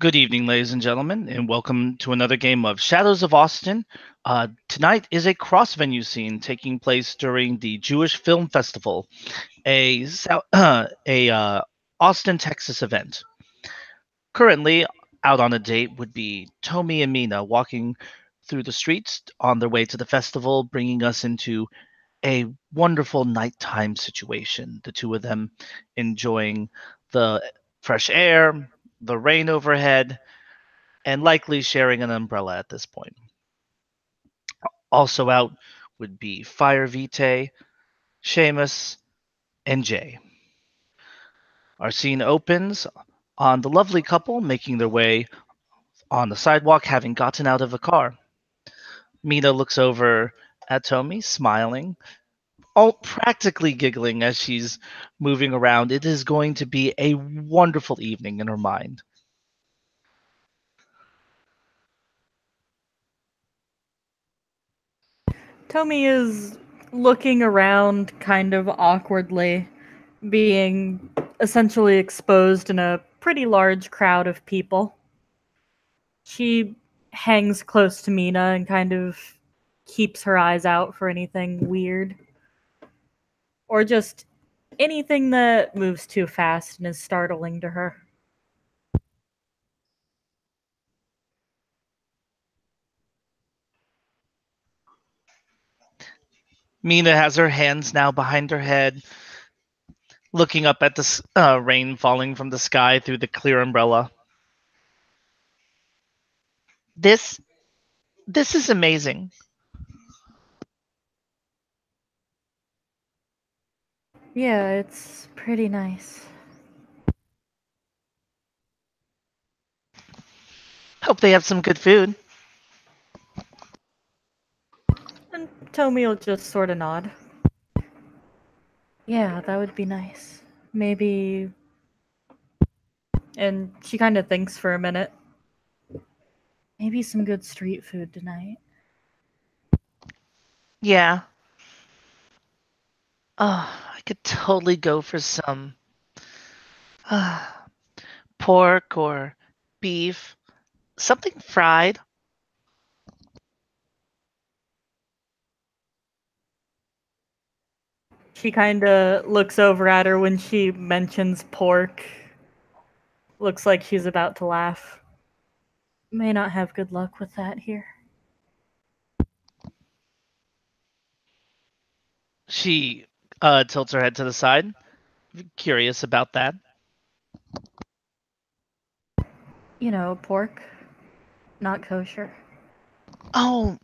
Good evening, ladies and gentlemen, and welcome to another game of Shadows of Austin. Tonight is a cross-venue scene taking place during the Jewish Film Festival, a Austin, Texas event. Currently, out on a date would be Tomi and Mina walking through the streets on their way to the festival, bringing us into a wonderful nighttime situation. The two of them enjoying the fresh air, the rain overhead, and likely sharing an umbrella at this point. Also out would be Fire Vitae, Seamus, and Jay. Our scene opens on the lovely couple making their way on the sidewalk, having gotten out of a car. Mina looks over at Tomi, smiling, all practically giggling as she's moving around. It is going to be a wonderful evening in her mind. Tomi is looking around kind of awkwardly, being essentially exposed in a pretty large crowd of people. She hangs close to Mina and kind of keeps her eyes out for anything weird or just anything that moves too fast and is startling to her. Mina has her hands now behind her head, looking up at the rain falling from the sky through the clear umbrella. This this is amazing. Yeah, it's pretty nice. Hope they have some good food. And Tomi will just sort of nod. Yeah, that would be nice. Maybe. And she kind of thinks for a minute. Maybe some good street food tonight. Yeah. I could totally go for some uh, pork or beef, something fried. She kind of looks over at her when she mentions pork. Looks like she's about to laugh. May not have good luck with that here. She tilts her head to the side, curious about that. You know, pork, not kosher. Oh,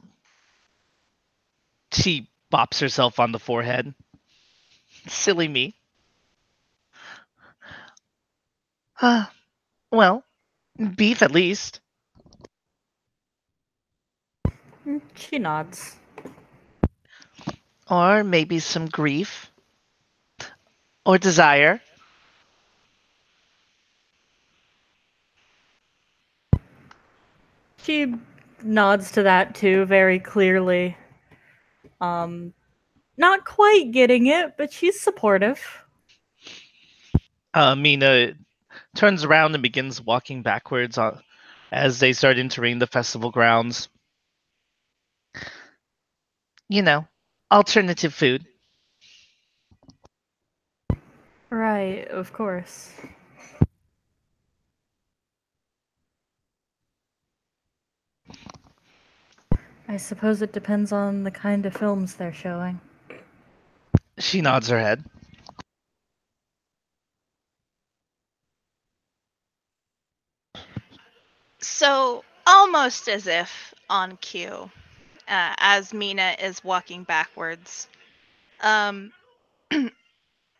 she bops herself on the forehead. Silly me. Uh, well, beef at least. She nods. Or maybe some grief. Or desire. She nods to that too, very clearly. Um, Not quite getting it, but she's supportive. Mina turns around and begins walking backwards as they start entering the festival grounds. You know, alternative food. Right, of course. I suppose it depends on the kind of films they're showing. She nods her head. So, almost as if on cue, as Mina is walking backwards, um,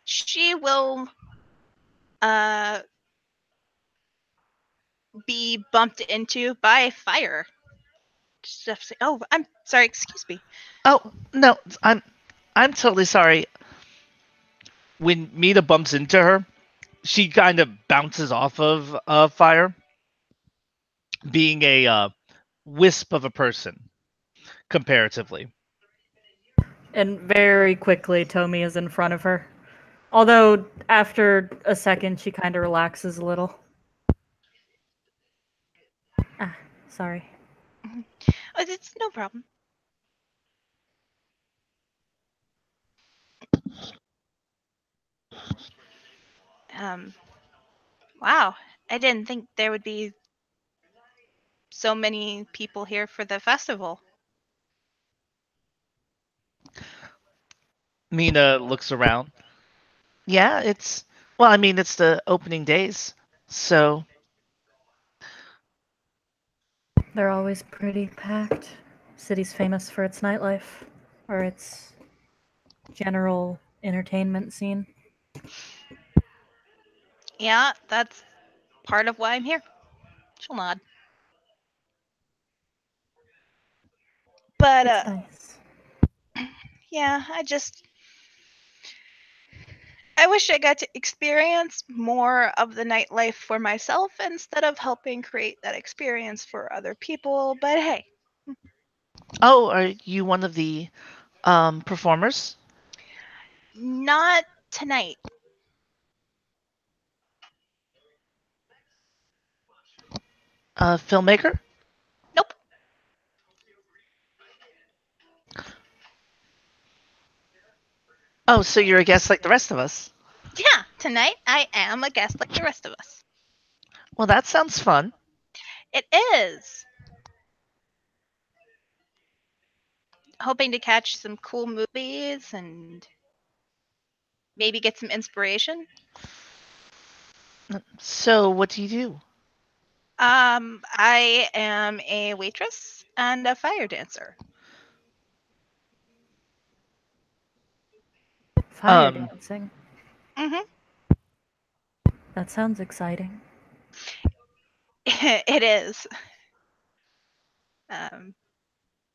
she will be bumped into by fire. Oh, I'm sorry. Excuse me. Oh no, I'm totally sorry. When Mina bumps into her, she kind of bounces off of fire, being a wisp of a person comparatively. And very quickly, Tomi is in front of her. Although, after a second, she kind of relaxes a little. Sorry. Oh, it's no problem. Wow. I didn't think there would be so many people here for the festival. Mina looks around. Yeah, it's it's the opening days. So, They're always pretty packed. City's famous for its nightlife, or its general entertainment scene. Yeah, that's part of why I'm here. She'll nod. But It's nice. yeah, I wish I got to experience more of the nightlife for myself instead of helping create that experience for other people. But hey, oh, are you one of the performers? not tonight. Filmmaker? Nope. Oh, so you're a guest like the rest of us. Yeah, tonight I am a guest like the rest of us. Well, that sounds fun. It is. Hoping to catch some cool movies and maybe get some inspiration. So, what do you do? I am a waitress and a fire dancer. Fire Um, dancing. Mm-hmm. That sounds exciting. It is.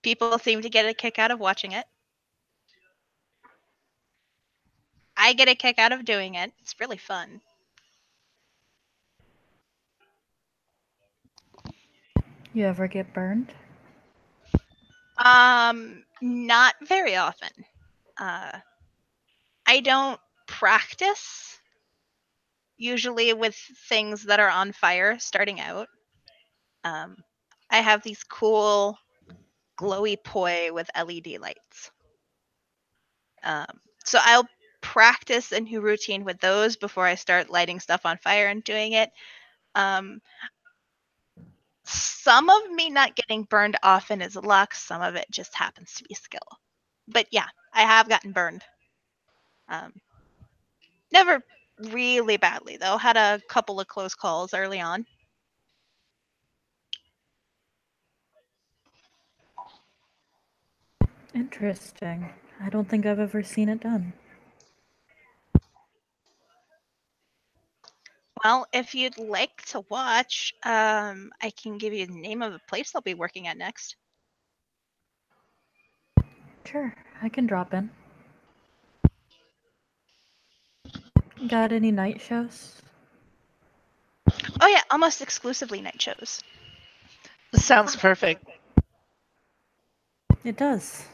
People seem to get a kick out of watching it. I get a kick out of doing it. It's really fun. You ever get burned? Not very often. I don't practice usually with things that are on fire starting out. I have these cool glowy poi with LED lights. So I'll practice a new routine with those before I start lighting stuff on fire and doing it. Some of me not getting burned often is luck. Some of it just happens to be skill. But yeah, I have gotten burned. Never really badly though. Had a couple of close calls early on. Interesting. I don't think I've ever seen it done. Well, if you'd like to watch, I can give you the name of the place I'll be working at next. Sure, I can drop in. Got any night shows? Oh yeah, almost exclusively night shows. Sounds perfect. It does.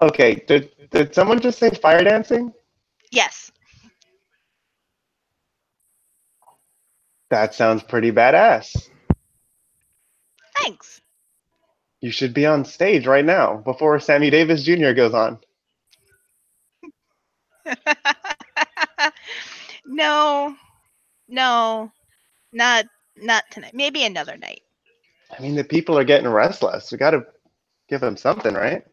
Okay, did someone just say fire dancing? Yes. That sounds pretty badass. Thanks. You should be on stage right now before Sammy Davis Jr. goes on. No, not tonight. Maybe another night. I mean, the people are getting restless. We got to give them something, right?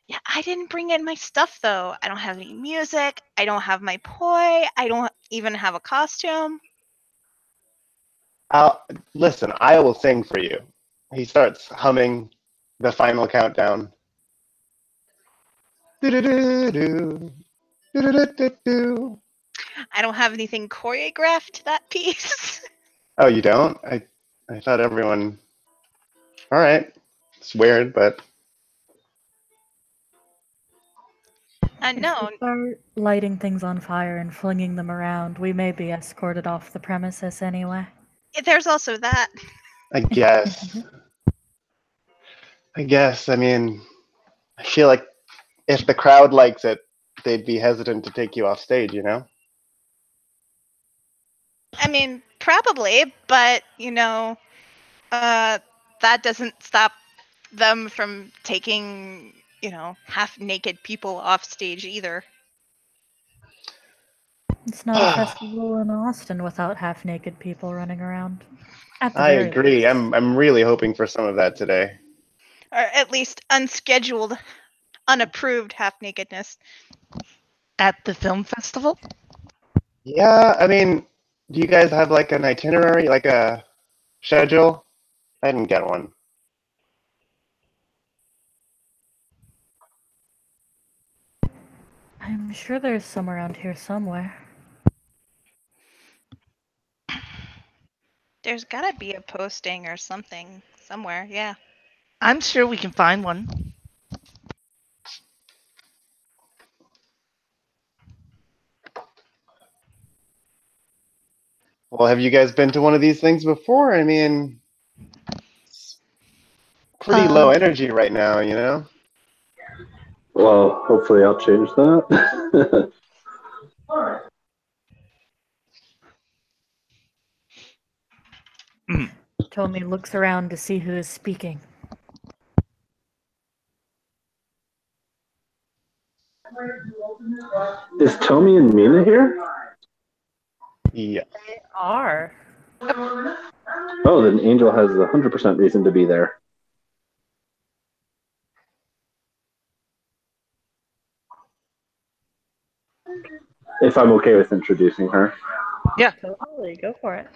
Yeah, I didn't bring in my stuff though. I don't have any music. I don't have my poi. I don't even have a costume. Listen, I will sing for you. He starts humming the final countdown. Do-do-do-do, do-do-do-do-do. I don't have anything choreographed to that piece. Oh, you don't? I thought everyone. All right, it's weird, but No, If we start lighting things on fire and flinging them around, we may be escorted off the premises anyway. there's also that. I guess. I mean, I feel like if the crowd likes it, they'd be hesitant to take you off stage, you know? I mean, probably, but that doesn't stop them from taking, half-naked people off stage either. It's not a festival in Austin without half-naked people running around. At the I very agree. least. I'm really hoping for some of that today. Or at least unscheduled, unapproved half-nakedness. At the film festival? Yeah, I mean, do you guys have like an itinerary, like a schedule? I didn't get one. I'm sure there's some around here somewhere. There's gotta be a posting or something somewhere, yeah. I'm sure we can find one. Well, have you guys been to one of these things before? I mean, it's pretty low energy right now, you know? Well, hopefully I'll change that. Tommy looks around to see who is speaking. Is Tommy and Mina here? Yeah. They are. Oh, then Angel has 100% reason to be there. If I'm okay with introducing her. Yeah. Totally, go for it.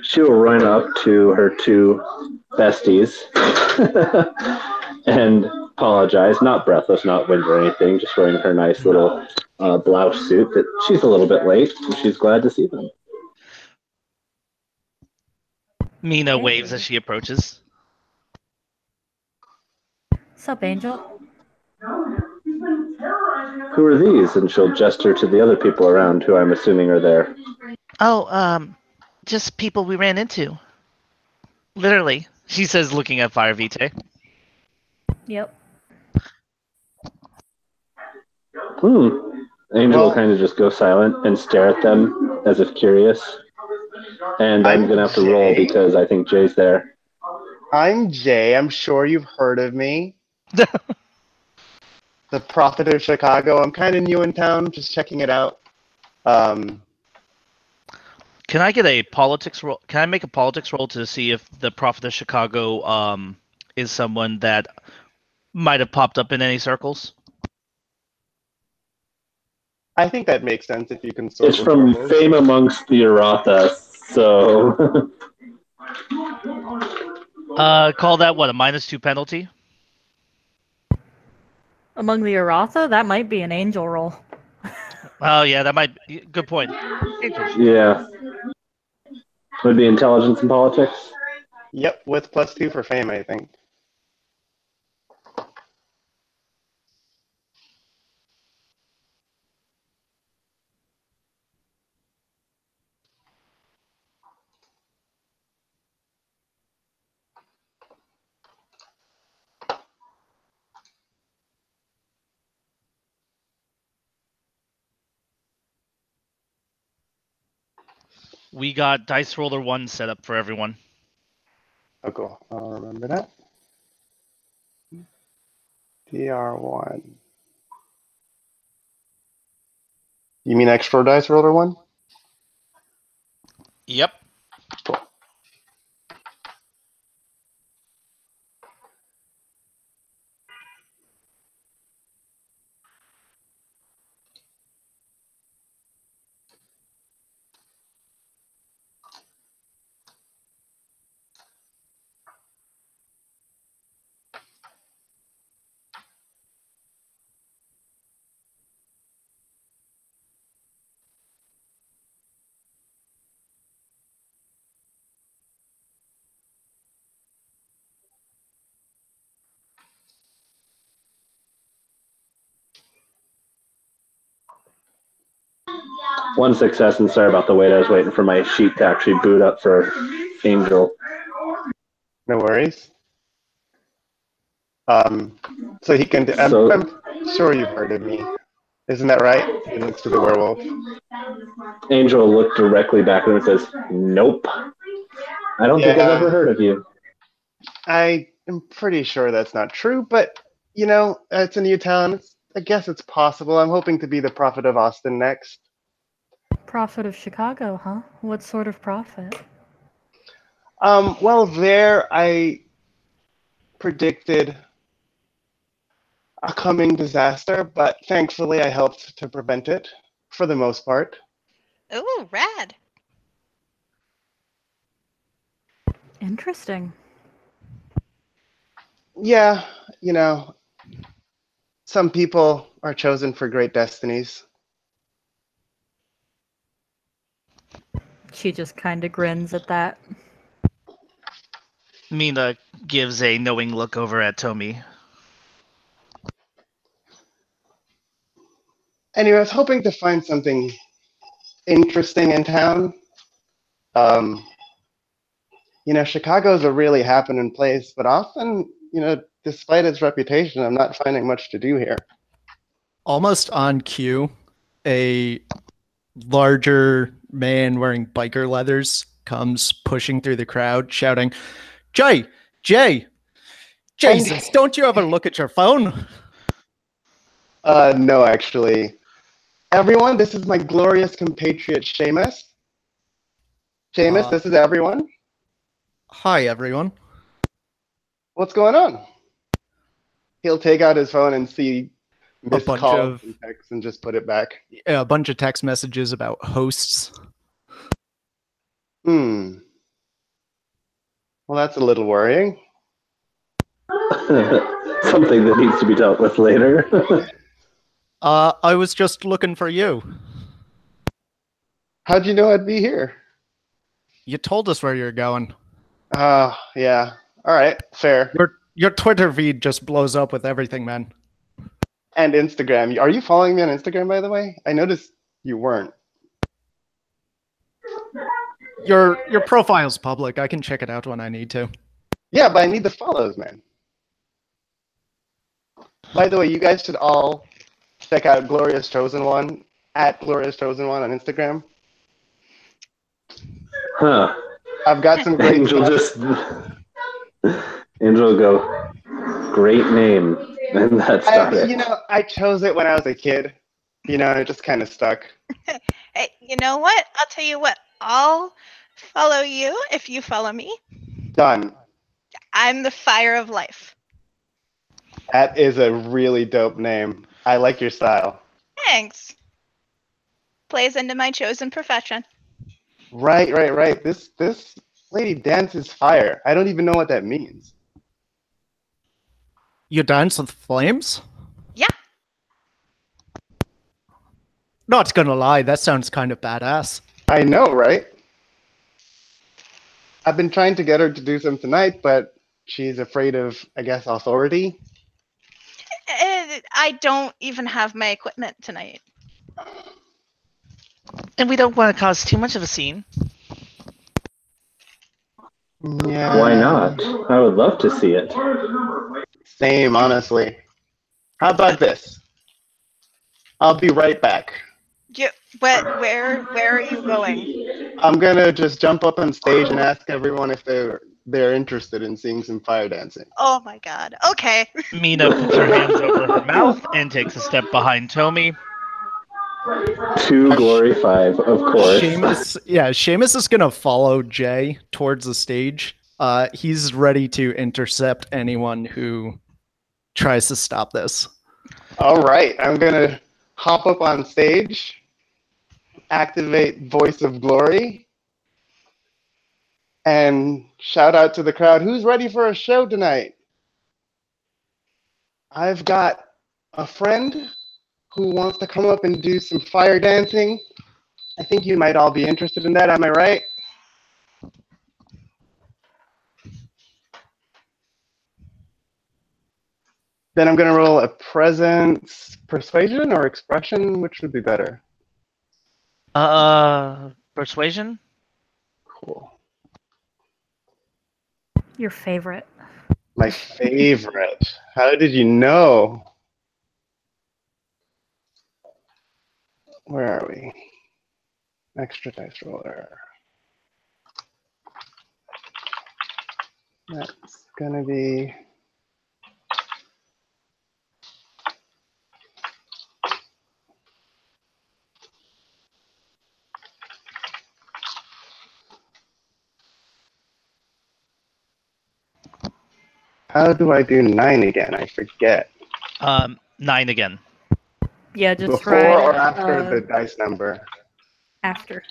She will run up to her two besties and apologize. Not breathless, not wind or anything, just wearing her nice little blouse suit that she's a little bit late and she's glad to see them. Mina waves as she approaches. Sup, Angel? Who are these? And she'll gesture to the other people around who I'm assuming are there. Oh, just people we ran into. Literally, she says, looking at Fire Vitae. Yep. Angel will kind of just go silent and stare at them as if curious. And I'm going to have to roll because I think Jay's there. I'm Jay. I'm sure you've heard of me. The Prophet of Chicago. I'm kind of new in town, just checking it out. Can I get a politics roll? Can I make a politics roll to see if the Prophet of Chicago is someone that might have popped up in any circles? I think that makes sense if you can sort It's from Fame Amongst the Errata, so... Call that what, a -2 penalty? Among the Errata, that might be an angel roll. Oh yeah, that might be good point. Yeah. Would be intelligence and politics? Yep, with +2 for fame, I think. We got Dice Roller 1 set up for everyone. Oh, cool. I'll remember that. DR1. You mean extra dice roller 1? Yep. Cool. One success, and sorry about the wait. I was waiting for my sheet to actually boot up for Angel. No worries. So he can. I'm sure you've heard of me. Isn't that right? He looks to the werewolf. Angel looked directly back at him and says, "Nope. I don't think I've Yeah. ever heard of you." I am pretty sure that's not true, but you know, it's a new town. I guess it's possible. I'm hoping to be the prophet of Austin next. Prophet of Chicago, huh? What sort of prophet? Well, there I predicted a coming disaster, but thankfully I helped to prevent it for the most part. Ooh, rad. Interesting. Yeah, you know, some people are chosen for great destinies. She just kind of grins at that. Mina gives a knowing look over at Tomi. Anyway, I was hoping to find something interesting in town. Um, you know, Chicago's a really happening place, but often, you know, despite its reputation, I'm not finding much to do here. Almost on cue, a larger man wearing biker leathers comes pushing through the crowd, shouting, Jay! Jesus, don't you ever look at your phone? No, actually. Everyone, this is my glorious compatriot, Seamus. Seamus, this is everyone. Hi, everyone. What's going on? He'll take out his phone and see missed bunch calls of- and texts and just put it back. A bunch of text messages about hosts. Well, that's a little worrying. Something that needs to be dealt with later. I was just looking for you. How'd you know I'd be here? You told us where you're going. Yeah. All right, fair. Your Twitter feed just blows up with everything, man. And Instagram. Are you following me on Instagram, by the way? I noticed you weren't. Your profile's public. I can check it out when I need to. Yeah, but I need the follows, man. By the way, you guys should all check out Glorious Chosen One at Glorious Chosen One on Instagram. Huh. I've got some great Angel stuff. Angel will go, great name. And that's about it. You know, I chose it when I was a kid. You know, it just kind of stuck. Hey, you know what? I'll tell you what. I'll follow you if you follow me. Done. I'm the Fire of Life. That is a really dope name. I like your style. Thanks. Plays into my chosen profession. Right. This lady dances fire. I don't even know what that means. You dance with flames? Yeah. Not gonna lie, that sounds kind of badass. I know, right? I've been trying to get her to do some tonight, but she's afraid of, I guess, authority. I don't even have my equipment tonight. And we don't want to cause too much of a scene. Yeah. Why not? I would love to see it. Same, honestly. How about this? I'll be right back. Where are you going? I'm gonna just jump up on stage and ask everyone if they're interested in seeing some fire dancing. Oh my god. Okay. Mina puts her hands over her mouth and takes a step behind Tomi. 2 Glory 5, of course. Seamus is gonna follow Jay towards the stage. He's ready to intercept anyone who tries to stop this. All right, I'm gonna hop up on stage, activate Voice of Glory, and shout out to the crowd, who's ready for a show tonight? I've got a friend who wants to come up and do some fire dancing. I think you might all be interested in that, am I right? Then I'm gonna roll a presence, persuasion, or expression, which would be better? Persuasion? Cool. Your favorite. My favorite. How did you know? where are we? Extra dice roller. That's gonna be how do I do 9 again? I forget. 9 again. Yeah, just Before right or at, after the dice number? after.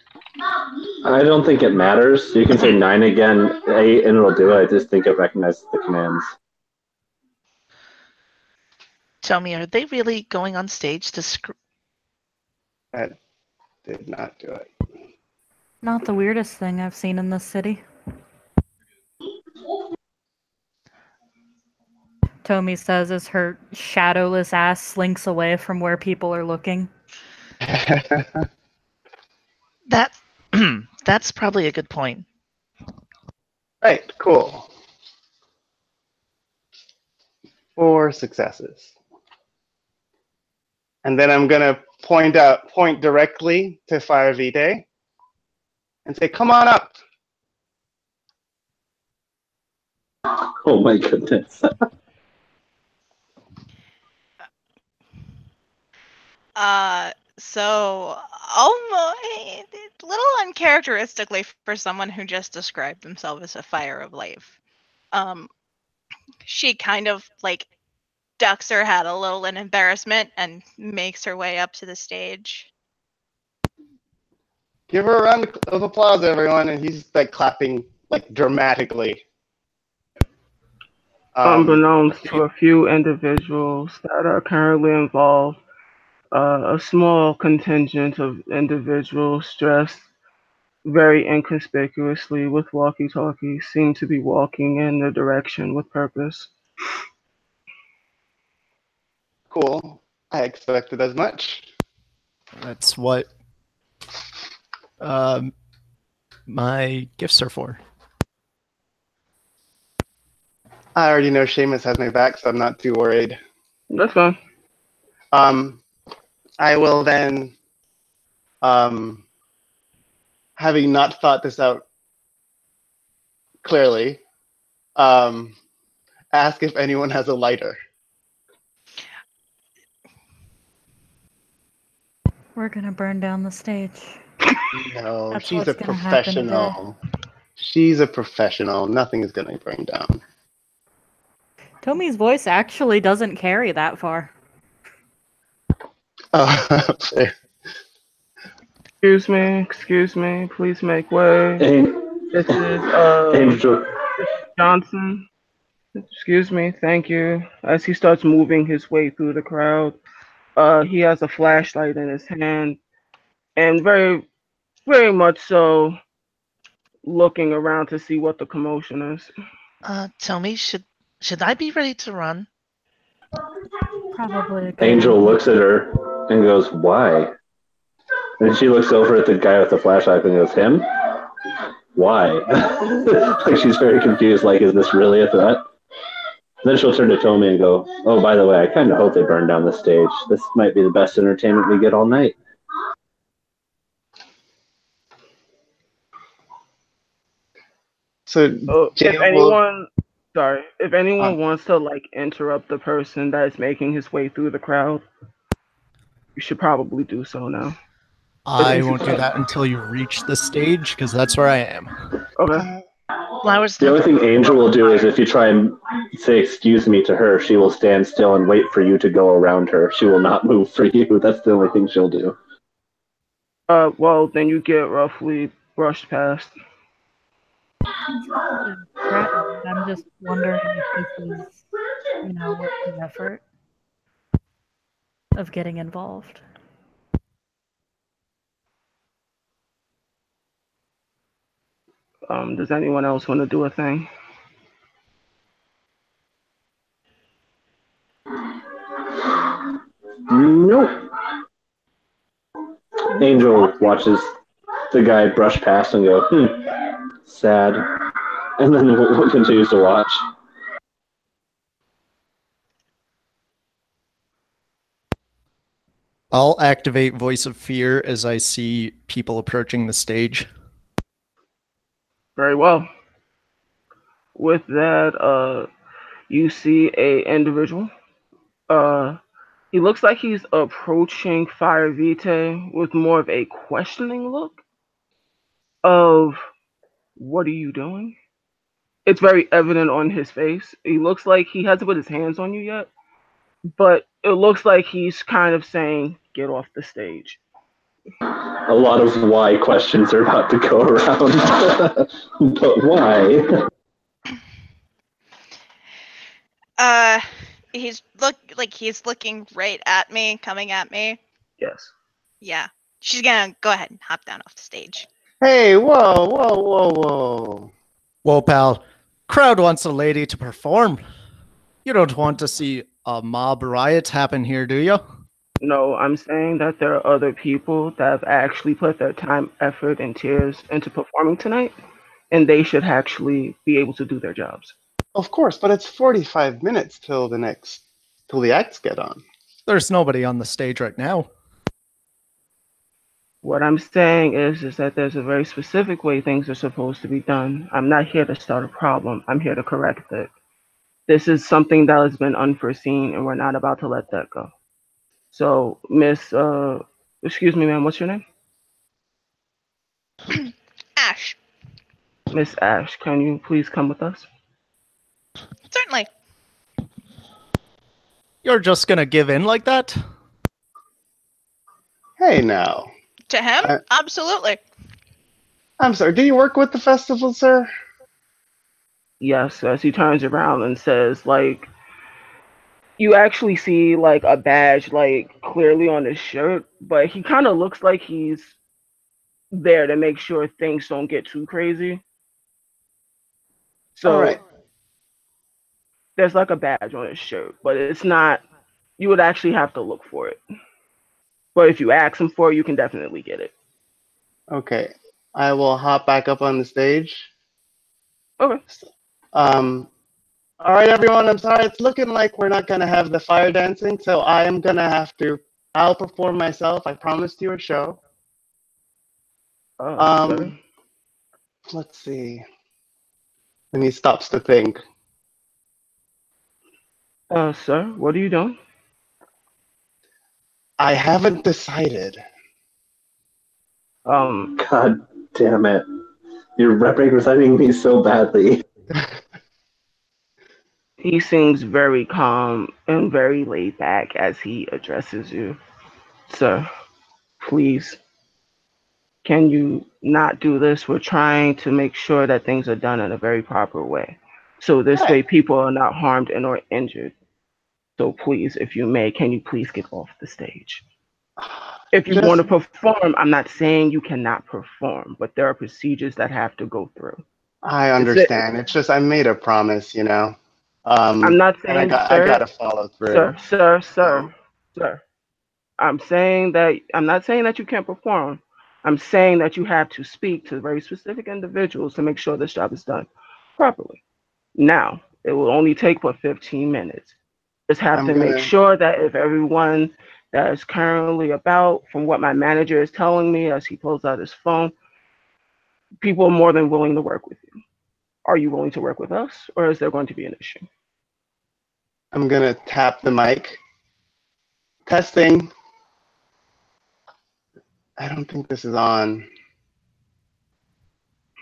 I don't think it matters. You can say 9 again, 8, and it'll do it. I just think it recognizes the commands. Tell me, are they really going on stage to That did not do it. Not the weirdest thing I've seen in this city. Tomi says as her shadowless ass slinks away from where people are looking. That that's probably a good point. Right, cool. 4 successes. And then I'm gonna point directly to Fire Vitae and say, come on up. Oh my goodness. So almost a little uncharacteristically for someone who just described themselves as a fire of life. She kind of like ducks her head a little in embarrassment and makes her way up to the stage. Give her a round of applause, everyone. And he's like clapping like dramatically. Unbeknownst to a few individuals that are currently involved, a small contingent of individuals dressed very inconspicuously with walkie-talkies seem to be walking in the direction with purpose. Cool. I expected as much. That's what my gifts are for. I already know Seamus has my back, so I'm not too worried. That's fine. I will then, having not thought this out clearly, ask if anyone has a lighter. We're gonna burn down the stage. No, That's she's a what's gonna happen today. professional. She's a professional. Nothing is going to bring down. Tomi's voice actually doesn't carry that far. Fair. Excuse me, please make way. This is Angel. Johnson. Excuse me, thank you. As he starts moving his way through the crowd, he has a flashlight in his hand, and very, very much so looking around to see what the commotion is. Tell me, should I be ready to run? Probably a good Angel idea. looks at her and goes, "Why?" And she looks over at the guy with the flashlight and goes, "Him? Why?" Like she's very confused. Like, is this really a threat? Then she'll turn to Tomi and go, "Oh, by the way, I kind of hope they burn down the stage. This might be the best entertainment we get all night." So, if anyone wants to like interrupt the person that is making his way through the crowd, you should probably do so now. I won't do that until you reach the stage, because that's where I am. Okay. Flowers. The only thing Angel will do is if you try and say "excuse me" to her, she will stand still and wait for you to go around her. She will not move for you. That's the only thing she'll do. Well, then you get roughly brushed past. I'm just wondering if this is, worth the effort of getting involved. Does anyone else want to do a thing? Nope. Angel watches the guy brush past and go, sad. And then continues to watch. I'll activate Voice of Fear as I see people approaching the stage. Very well. With that, you see a individual. He looks like he's approaching Fire Vitae with more of a questioning look of, what are you doing? It's very evident on his face. He looks like he hasn't put his hands on you yet, but it looks like he's kind of saying, get off the stage. A lot of why questions are about to go around. But why? He's looking right at me, coming at me. Yes. Yeah. She's gonna go ahead and hop down off the stage. Hey, whoa, whoa, whoa, whoa. Whoa, pal. Crowd wants a lady to perform. You don't want to see a mob riot happen here, do you? No, I'm saying that there are other people that have actually put their time, effort, and tears into performing tonight, and they should actually be able to do their jobs. Of course, but it's 45 minutes till the acts get on. There's nobody on the stage right now. What I'm saying is that there's a very specific way things are supposed to be done. I'm not here to start a problem. I'm here to correct it. This is something that has been unforeseen, and we're not about to let that go. So, excuse me, ma'am, what's your name? Ash. Miss Ash, can you please come with us? Certainly. You're just gonna give in like that? Hey, now. To him? Absolutely. I'm sorry, do you work with the festival, sir? Yes, as he turns around and says, like, you actually see, like, a badge, like, clearly on his shirt, but he kind of looks like he's there to make sure things don't get too crazy. So, All right. there's, like, a badge on his shirt, but it's not, you would actually have to look for it. But if you ask him for it, you can definitely get it. Okay. I will hop back up on the stage. Okay. All right, everyone. I'm sorry. It's looking like we're not going to have the fire dancing, so I am going to have to. I'll perform myself. I promised you a show. Okay. Let's see. And he stops to think. Sir, what are you doing? I haven't decided. God damn it. You're representing me so badly. He seems very calm and very laid back as he addresses you. Sir, please, can you not do this? We're trying to make sure that things are done in a very proper way. So this way people are not harmed and or injured. So please, if you may, can you please get off the stage? If you want to perform, I'm not saying you cannot perform, but there are procedures that have to go through. I understand. It's just I made a promise, you know. I'm not saying, I gotta follow through. Sir. I'm not saying that you can't perform. I'm saying that you have to speak to very specific individuals to make sure this job is done properly. Now, it will only take for 15 minutes. Just have to make sure that if everyone that is currently about, from what my manager is telling me as he pulls out his phone, people are more than willing to work with you. Are you willing to work with us, or is there going to be an issue? I'm gonna tap the mic. Testing. I don't think this is on.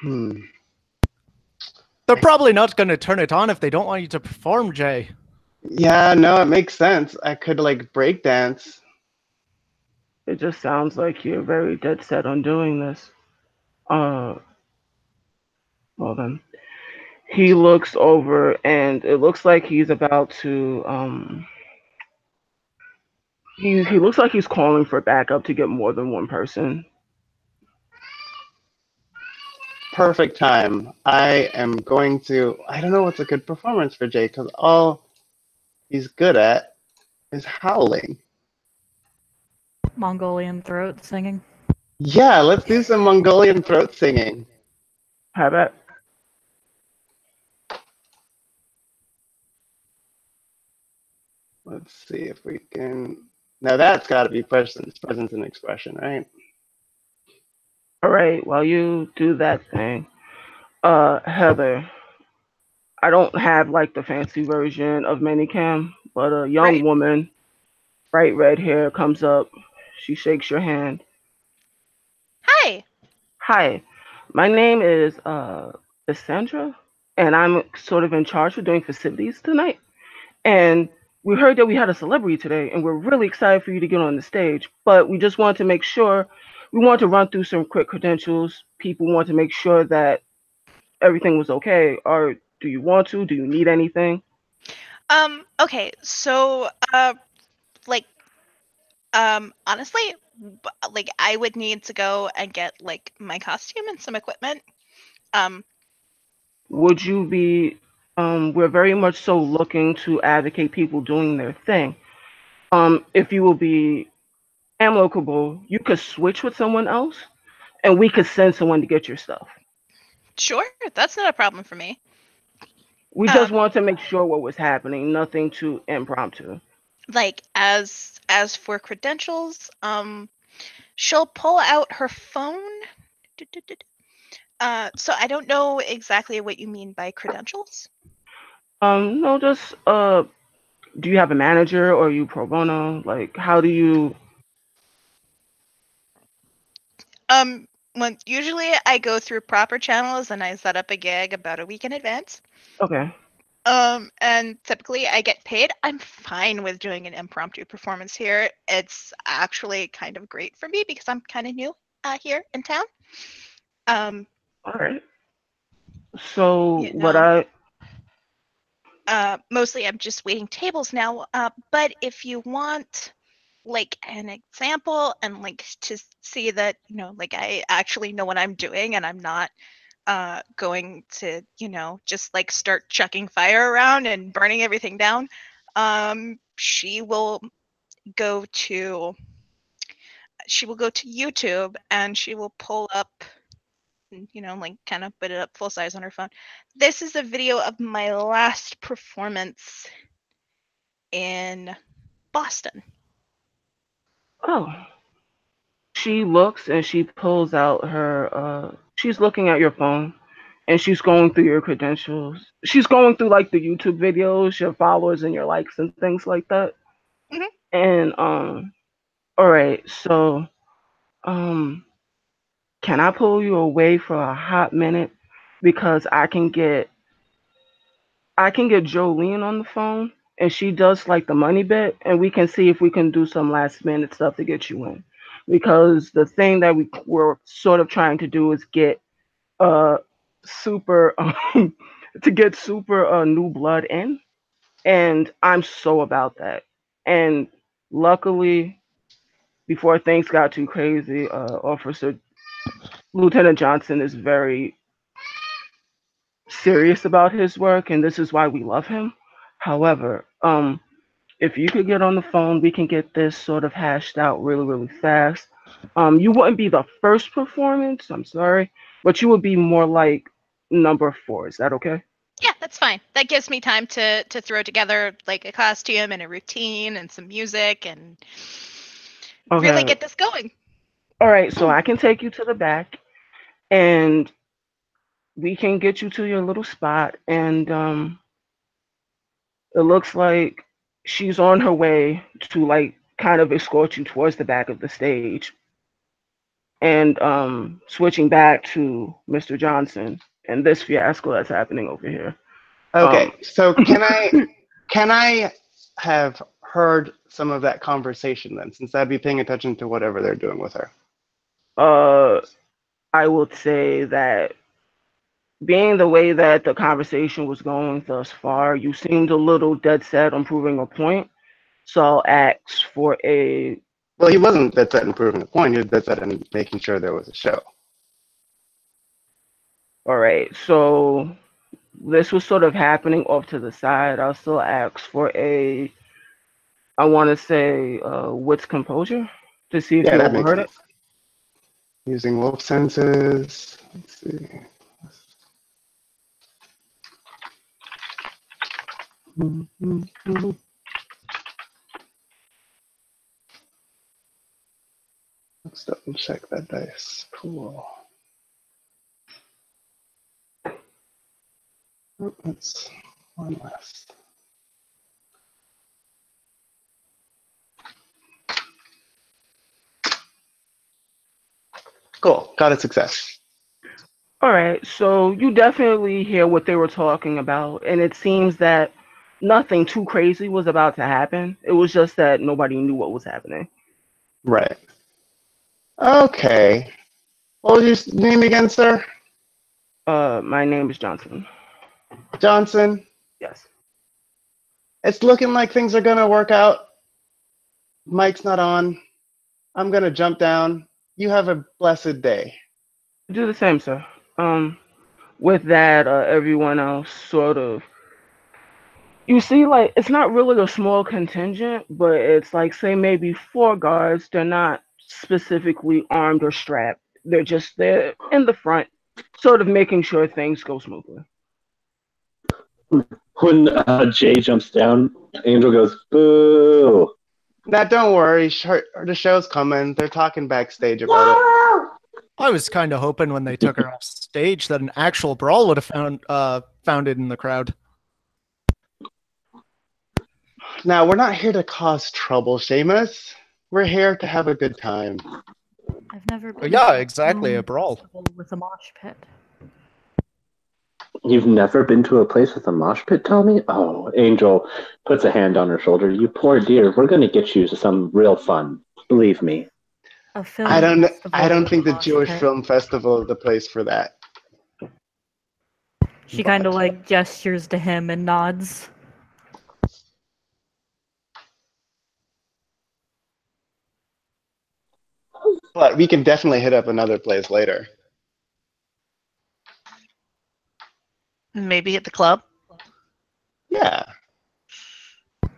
They're probably not going to turn it on if they don't want you to perform, Jay. Yeah, no, it makes sense. I could like break dance. It just sounds like you're very dead set on doing this. Well then. He looks over and it looks like he's about to he looks like he's calling for backup to get more than one person. Perfect time. I am going to. I don't know what's a good performance for Jay because all he's good at is howling. Mongolian throat singing. Yeah, let's do some Mongolian throat singing. How about? Let's see if we can Now that's got to be presence and expression, right? All right, while you do that thing, Heather, I don't have like the fancy version of Minicam, but a young Right. woman, bright red hair, comes up. She shakes your hand. Hi. Hi, my name is Cassandra, and I'm sort of in charge of doing facilities tonight. And we heard that we had a celebrity today, and we're really excited for you to get on the stage. But we just wanted to make sure, we want to run through some quick credentials. People want to make sure that everything was okay. Or do you want to? Do you need anything? Okay, so like honestly, like I would need to go and get like my costume and some equipment. Um Would you be? We're very much so looking to advocate people doing their thing. If you will be amicable, you could switch with someone else, and we could send someone to get your stuff. sure, that's not a problem for me. We just Um want to make sure what was happening, nothing too impromptu. like as for credentials, she'll pull out her phone. So I don't know exactly what you mean by credentials. No, just do you have a manager or are you pro bono? Like, how do you? When usually I go through proper channels and I set up a gig about a week in advance. Okay, And typically I get paid. I'm fine with doing an impromptu performance here. It's actually kind of great for me because I'm kind of new here in town. all right. So You what know, I mostly I'm just waiting tables now. But if you want like an example and like to see that, you know, like I actually know what I'm doing and I'm not going to, you know, just like start chucking fire around and burning everything down, she will go to YouTube and she will pull up, you know, like kind of put it up full size on her phone. This is a video of my last performance in Boston. oh, she looks and she pulls out her she's looking at your phone and she's going through your credentials. She's going through like the YouTube videos, your followers and your likes and things like that. Mhm. And all right, so um can I pull you away for a hot minute because I can get Jolene on the phone and she does like the money bit and we can see if we can do some last minute stuff to get you in. Because the thing that we were sort of trying to do is get super to get super new blood in, and I'm so about that. And luckily, before things got too crazy, Officer Lieutenant Johnson is very serious about his work, and this is why we love him. However, if you could get on the phone, we can get this sort of hashed out really, really fast. You wouldn't be the first performance, I'm sorry, but you would be more like number 4. Is that okay? Yeah, that's fine. That gives me time to throw together like a costume and a routine and some music and really Okay. get this going. All right, so I can take you to the back and we can get you to your little spot. And it looks like she's on her way to like kind of escort you towards the back of the stage. And switching back to Mr. Johnson and this fiasco that's happening over here. Okay, so can I have heard some of that conversation then, since I'd be paying attention to whatever they're doing with her? I would say that being the way that the conversation was going thus far, you seemed a little dead set on proving a point. So I'll ask for a. Well, he wasn't that set in proving the point. He was that set in making sure there was a show. All right, so this was sort of happening off to the side. I'll still ask for a. I want to say wits composure to see if Yeah, you that makes overheard it. sense. Using wolf senses. Let's see. Let's double check that dice pool. Oh, that's one less. Cool. Got a success. All right, so you definitely hear what they were talking about, and it seems that nothing too crazy was about to happen. It was just that nobody knew what was happening. Right. Okay. What was your name again, sir? My name is Johnson. Johnson. Yes. It's looking like things are gonna work out. Mike's not on. I'm gonna jump down. You have a blessed day. Do the same, sir. With that, everyone else sort of. You see, like, it's not really a small contingent, but it's like, say, maybe 4 guards. They're not specifically armed or strapped. They're just there in the front, sort of making sure things go smoothly. When Jay jumps down, Angel goes, boo. Now, don't worry. The show's coming. They're talking backstage about it. I was kind of hoping when they took her off stage that an actual brawl would have found it in the crowd. Now, we're not here to cause trouble, Seamus. We're here to have a good time. I've never been Yeah, to a exactly, a film brawl. festival with a mosh pit. You've never been to a place with a mosh pit, Tommy? Oh, Angel puts a hand on her shoulder. You poor dear. We're going to get you some real fun. Believe me. A film I don't festival with think a the mosh Jewish pit. Film Festival is the place for that. She kind of like gestures to him and nods. But we can definitely hit up another place later. Maybe at the club. Yeah.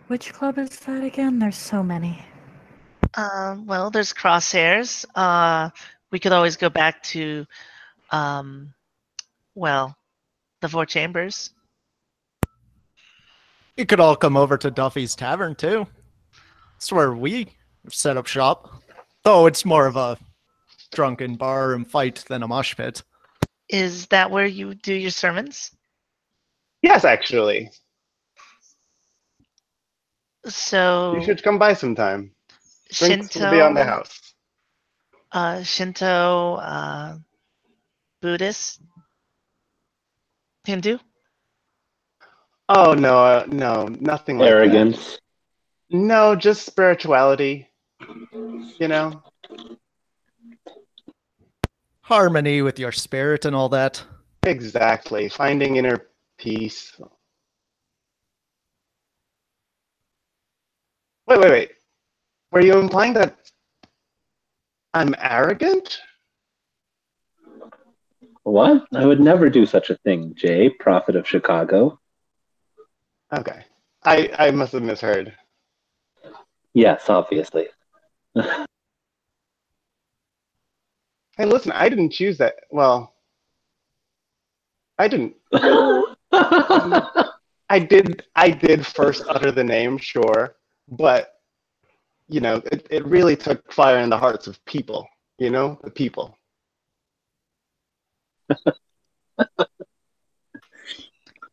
Which club is that again? There's so many. Well, there's Crosshairs. We could always go back to, well, the Four Chambers. You could all come over to Duffy's Tavern, too. It's where we set up shop. Though it's more of a drunken bar and fight than a mosh pit. Is that where you do your sermons? Yes, actually. So You should come by sometime. Drinks will be on the house. Shinto, Buddhist, Hindu. Oh, no, no, nothing like that. Arrogance. No, just spirituality. You know? Harmony with your spirit and all that. Exactly. Finding inner peace. Wait. Were you implying that I'm arrogant? What? I would never do such a thing, Jay, prophet of Chicago. Okay. I must have misheard. Yes, obviously. Hey, listen, I didn't choose that. Well, I didn't. I did first utter the name, sure, but you know, it really took fire in the hearts of people, you know, the people.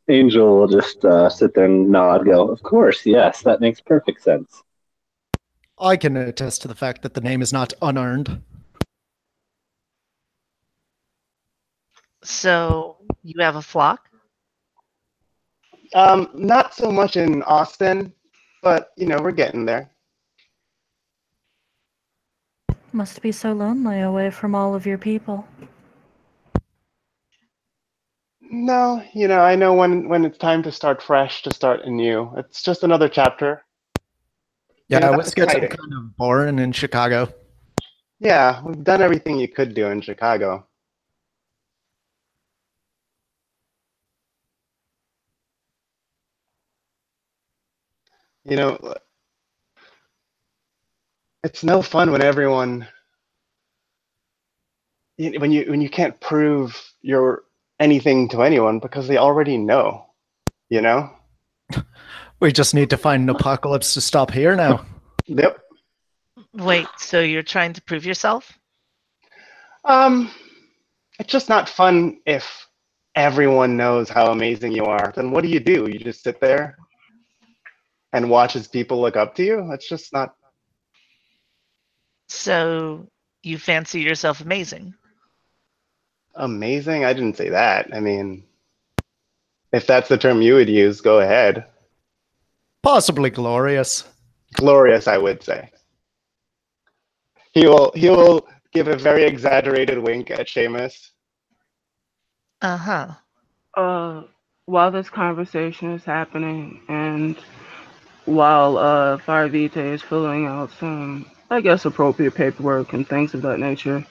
Angel will just sit there and nod, go, of course, yes, that makes perfect sense. I can attest to the fact that the name is not unearned. So you have a flock? Not so much in Austin, but you know, we're getting there. Must be so lonely away from all of your people. No, you know, I know when it's time to start fresh, to start anew. It's just another chapter. Yeah, Yeah, it that's gets exciting. kind of boring in Chicago. Yeah, we've done everything you could do in Chicago. You know, it's no fun when when you can't prove you're anything to anyone because they already know, you know? We just need to find an apocalypse to stop here now. Yep. Wait, so you're trying to prove yourself? Um, it's just not fun if everyone knows how amazing you are. Then what do? You just sit there and watch as people look up to you? That's just not So you fancy yourself amazing? amazing. I didn't say that. I mean, if that's the term you would use, go ahead. Possibly glorious. Glorious, I would say. He will give a very exaggerated wink at Seamus. Uh-huh. While this conversation is happening, and while Fire Vitae is filling out some, I guess, appropriate paperwork and things of that nature,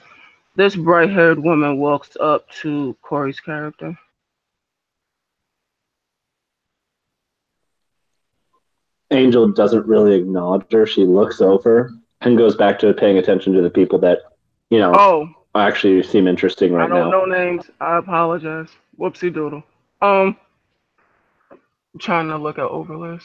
this bright-haired woman walks up to Corey's character. Angel doesn't really acknowledge her. She looks over and goes back to paying attention to the people that, Oh, actually seem interesting I right don't now. know names. I apologize. Whoopsie doodle. Trying to look at overlays.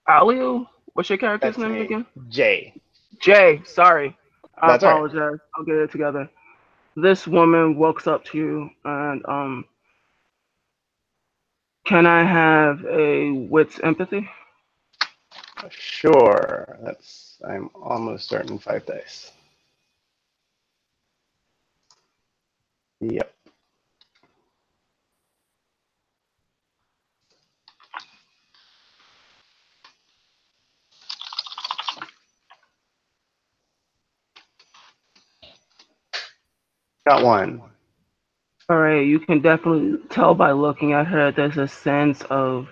Aliu? What's your character's That's name me, again? Jay. Jay, sorry. I That's all right. apologize. I'll get it together. This woman walks up to you and can I have a wit's empathy? Sure. I'm almost certain 5 dice. Yep. Got 1. All right, you can definitely tell by looking at her there's a sense of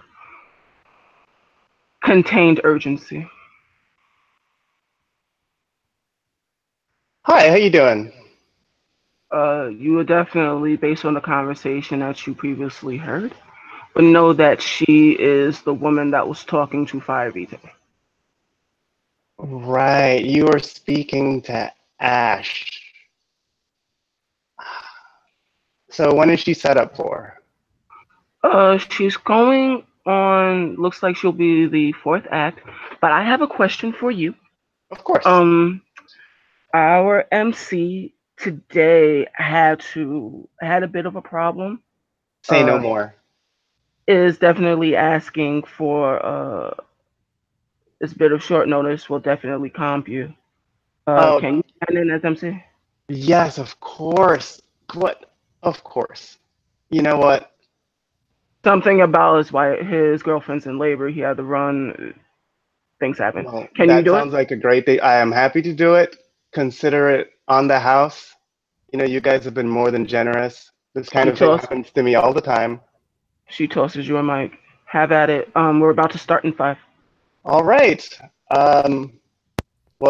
contained urgency. Hi, how you doing? You would definitely, based on the conversation that you previously heard, but know that she is the woman that was talking to Fire Vitae. Right, you were speaking to Ash. So when is she set up for? She's going on, looks like she'll be the 4th act, but I have a question for you. Of course. Our MC today had a bit of a problem. Say no more. Is definitely asking for this bit of short notice will definitely comp you. Can you stand in as MC? Yes, of course. What? Of course. You know what? Something about his girlfriend's in labor. He had to run. Things happen. Well, Can you that do it? sounds like a great thing. I am happy to do it. Consider it on the house. You guys have been more than generous. This kind of thing happens to me all the time. She tosses you a mic. Have at it. We're about to start in 5. All right. Well,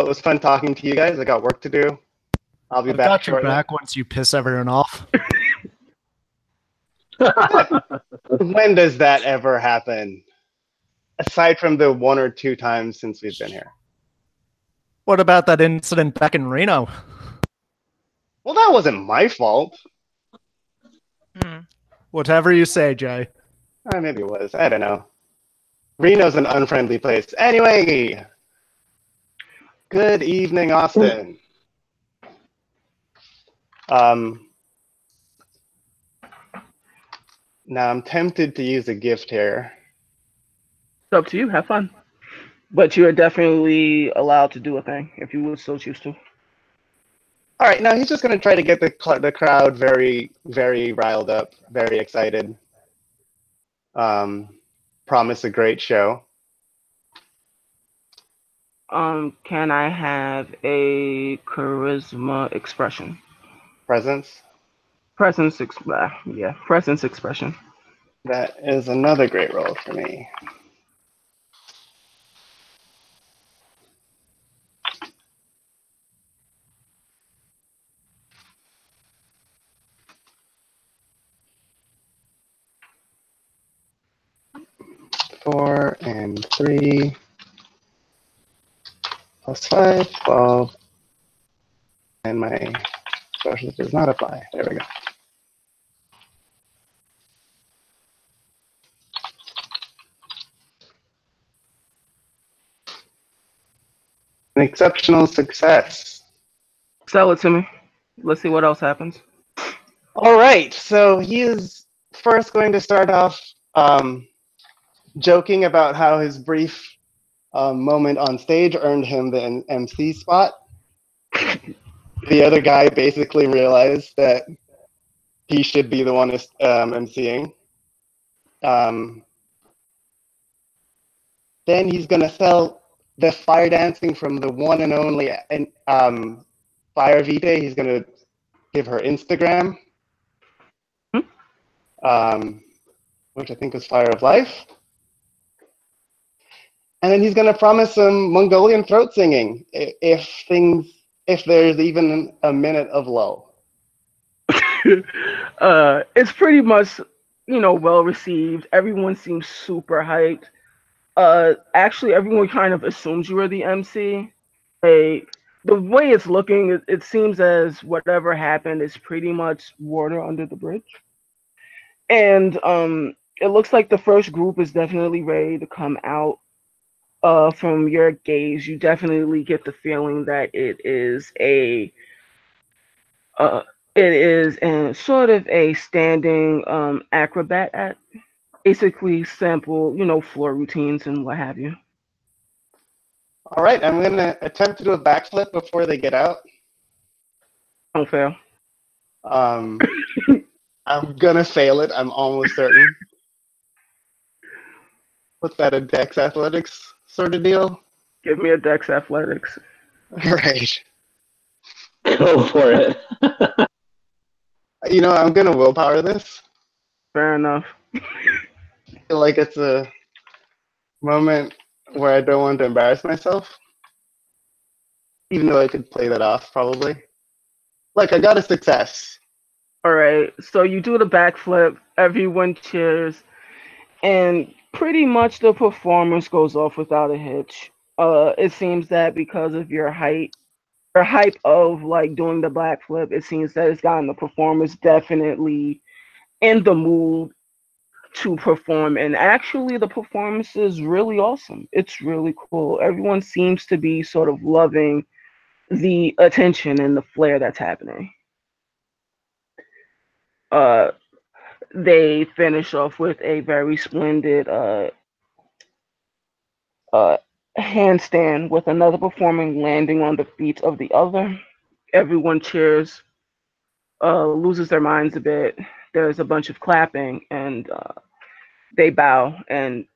it was fun talking to you guys. I got work to do. I'll be I've back got your shortly. back once you piss everyone off. When does that ever happen? Aside from the 1 or 2 times since we've been here. What about that incident back in Reno? Well, that wasn't my fault. Whatever you say, Jay. Maybe it was. I don't know. Reno's an unfriendly place. Anyway, good evening, Austin. Now I'm tempted to use a gift here. It's up to you. Have fun. But you are definitely allowed to do a thing if you would so choose to. All right, now he's just going to try to get the crowd very, very riled up, very excited. Promise a great show. Can I have a charisma expression? Presence? Presence expression. That is another great roll for me. Four and 3 plus 5, 12. And my special does not apply. There we go. An exceptional success. Sell it to me. Let's see what else happens. All right, so he is first going to start off joking about how his brief moment on stage earned him the MC spot. The other guy basically realized that he should be the one MCing. Then he's going to sell the fire dancing from the one and only Fire Vitae. He's going to give her Instagram, which I think is Fire of Life. And then he's going to promise some Mongolian throat singing if there's even a minute of lull. It's pretty much, well received. Everyone seems super hyped. Actually, everyone kind of assumes you are the MC. The way it's looking, it seems as whatever happened is pretty much water under the bridge. And it looks like the first group is definitely ready to come out. From your gaze, you definitely get the feeling that it is a sort of a standing acrobat at basically sample, floor routines and what have you. All right, I'm going to attempt to do a backflip before they get out. Don't fail. I'm going to fail it, I'm almost certain. What's that, a Dex Athletics sort of deal? Give me a Dex Athletics. All right. Go for it. I'm going to willpower this. Fair enough. I feel like it's a moment where I don't want to embarrass myself. Even though I could play that off, probably. Like, I got a success. All right, so you do the backflip, everyone cheers, and pretty much the performance goes off without a hitch. It seems that because of your hype of like doing the backflip, it seems that it's gotten the performers definitely in the mood to perform. And actually, the performance is really awesome. It's really cool. Everyone seems to be sort of loving the attention and the flair that's happening. They finish off with a very splendid handstand with another performer landing on the feet of the other. Everyone cheers, loses their minds a bit. There's a bunch of clapping, and they bow. And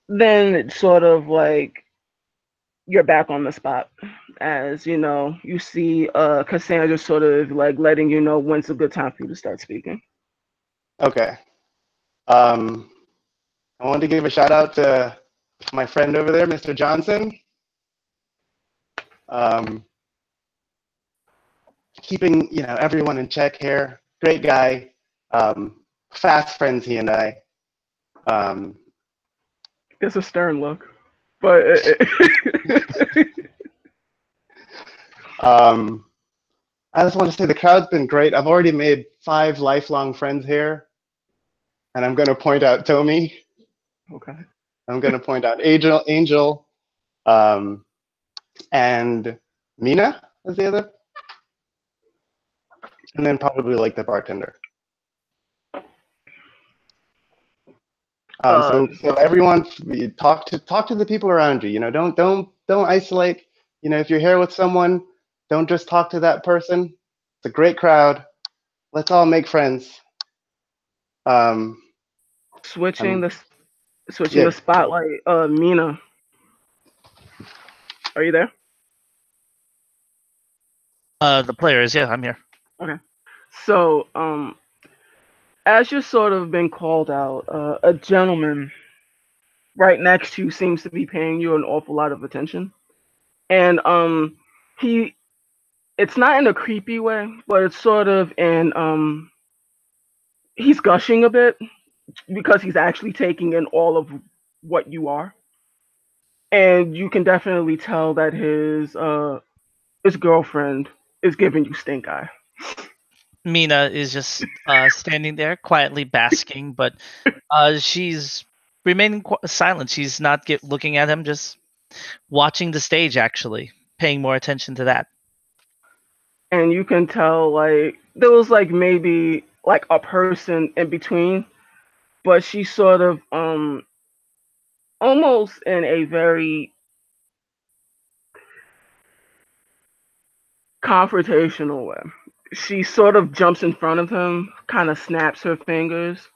then it's sort of like you're back on the spot. As you see Cassandra sort of like letting you know when's a good time for you to start speaking. Okay. I want to give a shout out to my friend over there, Mr. Johnson. Keeping everyone in check here. Great guy. Fast friends, he and I. It's a stern look, but I just want to say the crowd's been great. I've already made 5 lifelong friends here, and I'm going to point out Tomi. Okay. I'm going to point out Angel, and Mina is the other, and then probably like the bartender. So everyone, talk to the people around you. Don't isolate. If you're here with someone, don't just talk to that person. It's a great crowd. Let's all make friends. Switching the spotlight. Mina, are you there? The players, yeah, I'm here. Okay. So, as you're sort of been called out, a gentleman right next to you seems to be paying you an awful lot of attention. And it's not in a creepy way, but it's sort of in, he's gushing a bit because he's actually taking in all of what you are. And you can definitely tell that his girlfriend is giving you stink eye. Mina is just standing there quietly basking, but she's remaining silent. She's not looking at him, just watching the stage, actually, paying more attention to that. And you can tell like there was like maybe like a person in between, but she sort of almost in a very confrontational way. She sort of jumps in front of him, kind of snaps her fingers,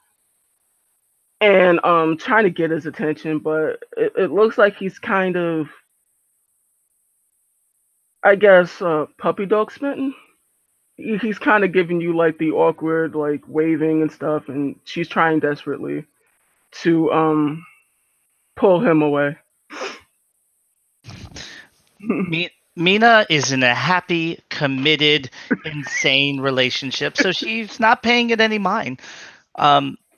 and trying to get his attention, but it looks like he's kind of, I guess, puppy dog smitten. He's kind of giving you like the awkward like waving and stuff, and she's trying desperately to pull him away. Mina is in a happy, committed, insane relationship, so she's not paying it any mind.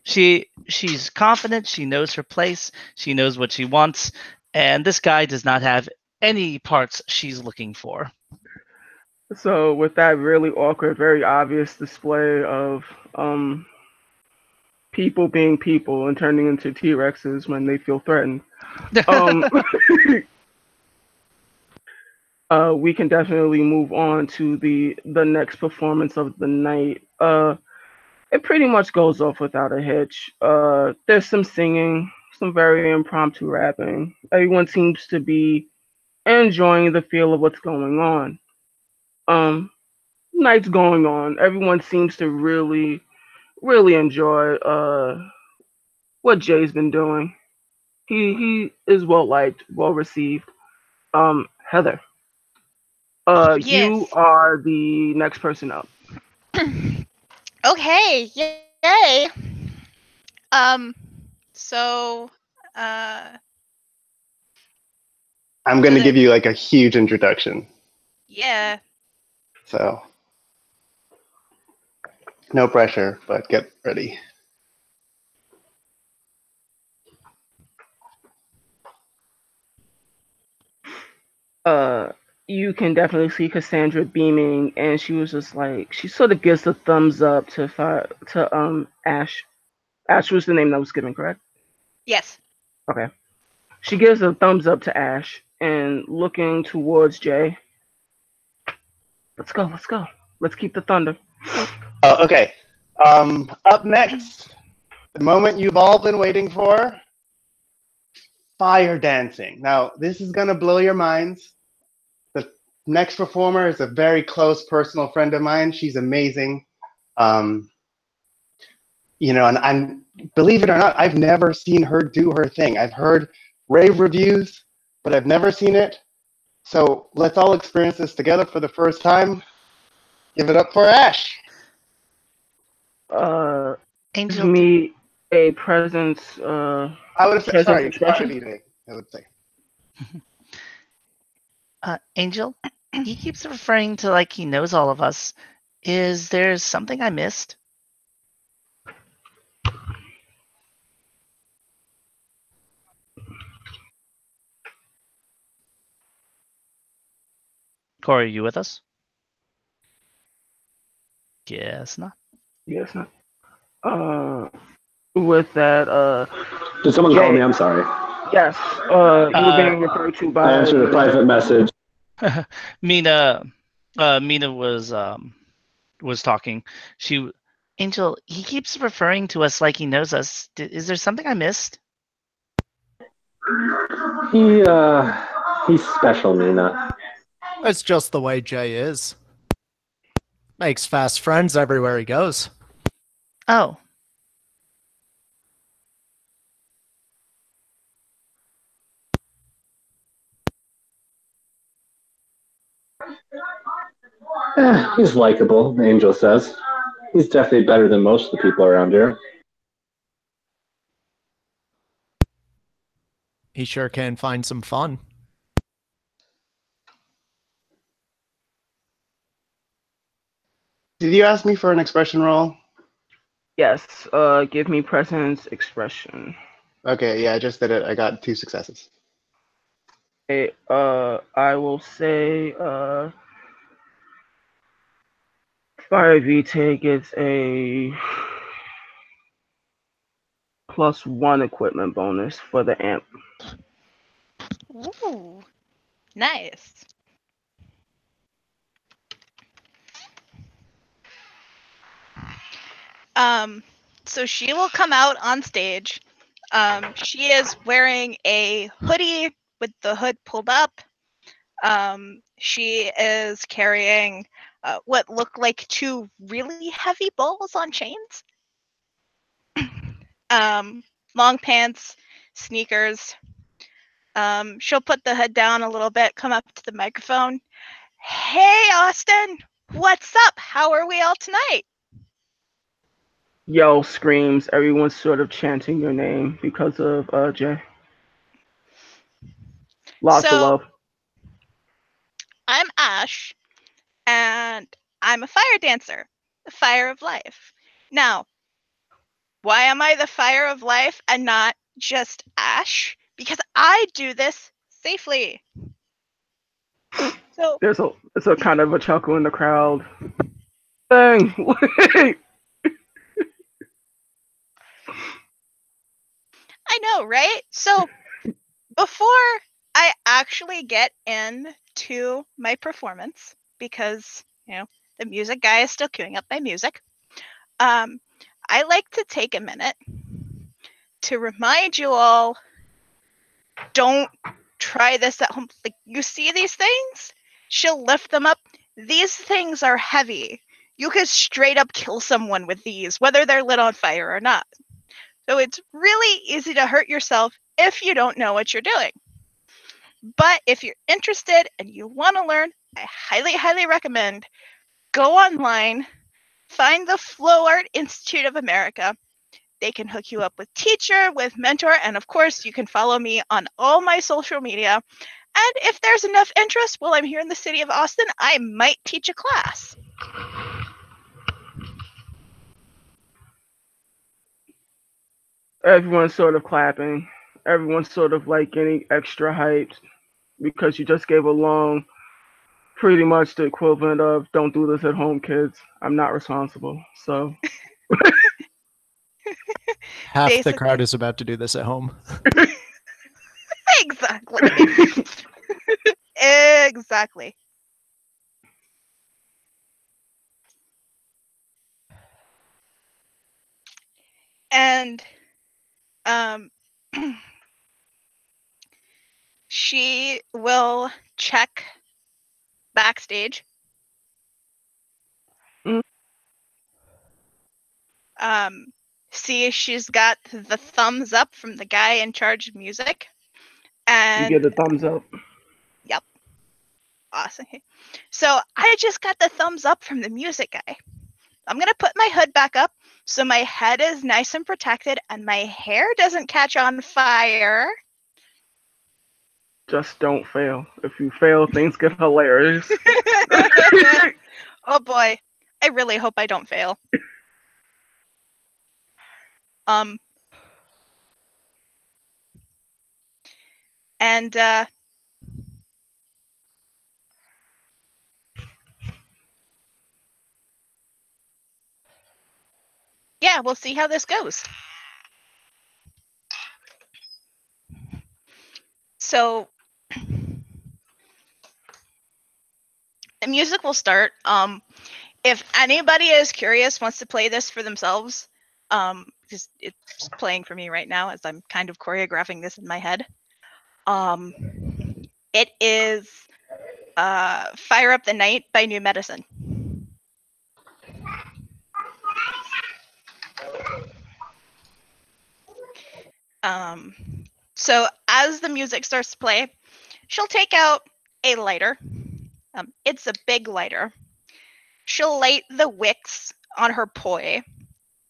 She's confident. She knows her place. She knows what she wants, and this guy does not have any parts she's looking for. So with that really awkward, very obvious display of people being people and turning into T-Rexes when they feel threatened, we can definitely move on to the next performance of the night. It pretty much goes off without a hitch. There's some singing, some very impromptu rapping. Everyone seems to be enjoying the feel of what's going on. Night's going on. Everyone seems to really, really enjoy what Jay's been doing. He is well liked, well received. Heather, Yes. you are the next person up. Okay, yay. So, I'm going to give you like a huge introduction. yeah. So, no pressure, but get ready. You can definitely see Cassandra beaming, and she was just like, she sort of gives the thumbs up to Ash. Ash was the name that was given, correct? Yes. Okay. She gives a thumbs up to Ash and looking towards Jay. Let's go. Let's keep the thunder. Oh, okay. Up next, the moment you've all been waiting for, fire dancing. Now, this is going to blow your minds. The next performer is a very close personal friend of mine. She's amazing. And believe it or not, I've never seen her do her thing. I've heard rave reviews, but I've never seen it. So let's all experience this together for the first time. Give it up for Ash. Give me a presence. I would say, sorry, I would say. Angel, he keeps referring to like he knows all of us. Is there something I missed? Corey, are you with us? Guess not. Yes, not. With that, Did someone Jay, call me? I'm sorry. Yes. You were being referred to by. I answered a private message. Mina was talking. Angel, he keeps referring to us like he knows us. Is there something I missed? He's special, Mina. It's just the way Jay is. Makes fast friends everywhere he goes. Oh. He's likable, Angel says. He's definitely better than most of the people around here. He sure can find some fun. Did you ask me for an expression roll? Yes. Give me presence expression. Okay, yeah, I just did it. I got 2 successes. Okay, I will say Fire Vitae gets a +1 equipment bonus for the amp. Ooh, nice. So she will come out on stage. She is wearing a hoodie with the hood pulled up. She is carrying what look like two really heavy balls on chains. Long pants, sneakers. She'll put the hood down a little bit, come up to the microphone. Hey, Austin, what's up? How are we all tonight? Yell, screams, everyone's sort of chanting your name because of Jay. Lots of love. I'm Ash, and I'm a fire dancer, the fire of life. Now, why am I the fire of life and not just Ash? Because I do this safely. So There's a kind of a chuckle in the crowd. Dang! I know, right? So before I actually get into my performance, because the music guy is still queuing up my music, I like to take a minute to remind you all, don't try this at home. Like, you see these things? She'll lift them up. These things are heavy. You could straight up kill someone with these, whether they're lit on fire or not. So it's really easy to hurt yourself if you don't know what you're doing. But if you're interested and you want to learn, I highly, highly recommend go online, find the Flow Art Institute of America. They can hook you up with teacher, with mentor, and of course, you can follow me on all my social media. And if there's enough interest while I'm here in the city of Austin, I might teach a class. Everyone's sort of clapping. Everyone's sort of like getting extra hyped because you just gave a long, pretty much the equivalent of "Don't do this at home, kids. I'm not responsible." So Half the Basically. crowd is about to do this at home. Exactly. Exactly. And she will check backstage. See if she's got the thumbs up from the guy in charge of music. And you get a thumbs up. Yep. Awesome. So I just got the thumbs up from the music guy. I'm going to put my hood back up so my head is nice and protected and my hair doesn't catch on fire. Just don't fail. If you fail, things get hilarious. Oh boy. I really hope I don't fail. And yeah, we'll see how this goes. So the music will start. If anybody is curious, wants to play this for themselves, because it's playing for me right now as I'm kind of choreographing this in my head. It is Fire Up the Night by New Medicine. So as the music starts to play, she'll take out a lighter. It's a big lighter. She'll light the wicks on her poi,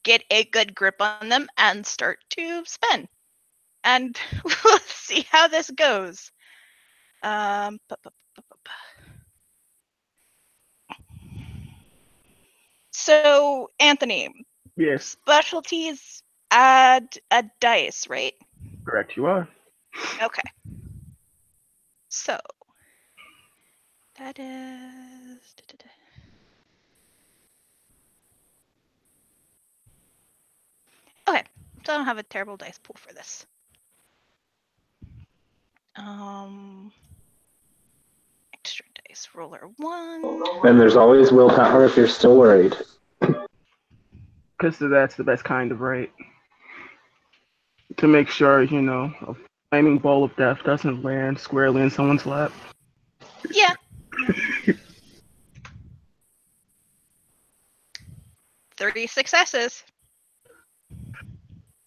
get a good grip on them, and start to spin. And we'll see how this goes. So, Anthony. Yes. Specialties add a dice, right? Correct, you are. Okay. So, that is... Okay, so I don't have a terrible dice pool for this. Extra dice roller 1. And there's always willpower if you're still worried. Because that's the best kind of right. To make sure, a flaming bowl of death doesn't land squarely in someone's lap. Yeah. 30 successes.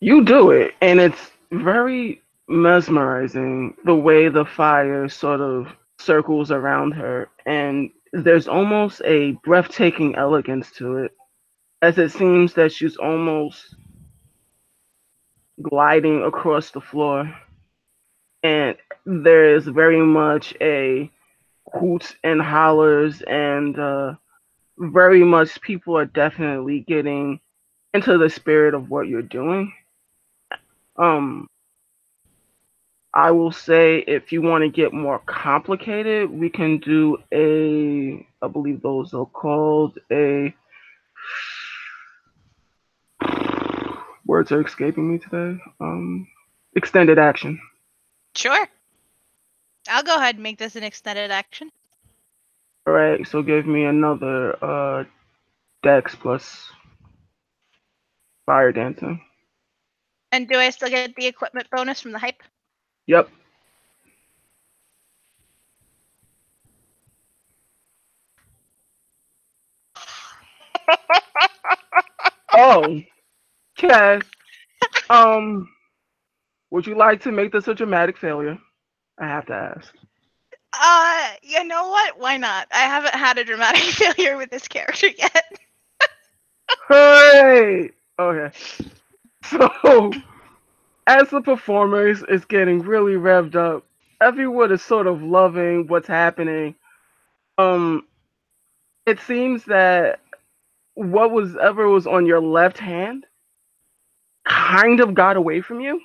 You do it, and it's very mesmerizing the way the fire sort of circles around her, and there's almost a breathtaking elegance to it, as it seems that she's almost gliding across the floor, and there is very much a hoots and hollers, and very much people are definitely getting into the spirit of what you're doing. I will say if you want to get more complicated, we can do I believe those are called words are escaping me today. Extended action. Sure. I'll go ahead and make this an extended action. All right, so give me another dex plus fire dancing. And do I still get the equipment bonus from the hype? Yep. Oh, okay. Would you like to make this a dramatic failure? I have to ask. You know what? Why not? I haven't had a dramatic failure with this character yet. Hey! Okay. So, as the performer is getting really revved up, everyone is sort of loving what's happening. It seems that whatever was on your left hand kind of got away from you.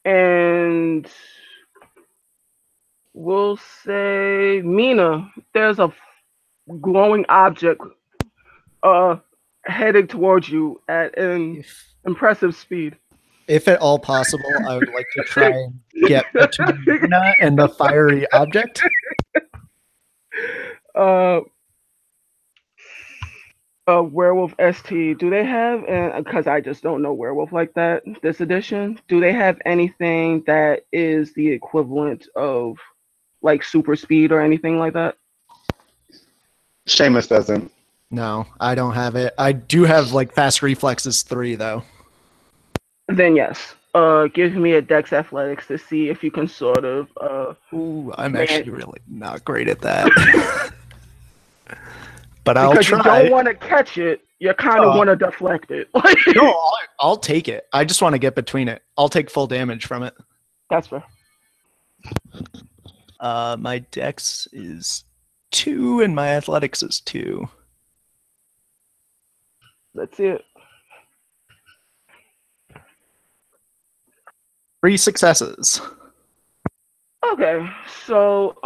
And we'll say, Mina, there's a glowing object heading towards you at an impressive speed. If at all possible, I would like to try and get between Mina and the fiery object. Werewolf ST, do they have, because I just don't know werewolf like that this edition, do they have anything that is the equivalent of like super speed or anything like that? Seamus doesn't. No, I don't have it. I do have like fast reflexes 3 though. Then yes. Give me a Dex Athletics to see if you can sort of Ooh, I'm actually really not great at that. But I'll because try. you don't want to catch it, you kind of want to deflect it. No, I'll take it. I just want to get between it. I'll take full damage from it. That's fair. My Dex is 2 and my Athletics is 2. Let's see it. 3 successes. Okay, so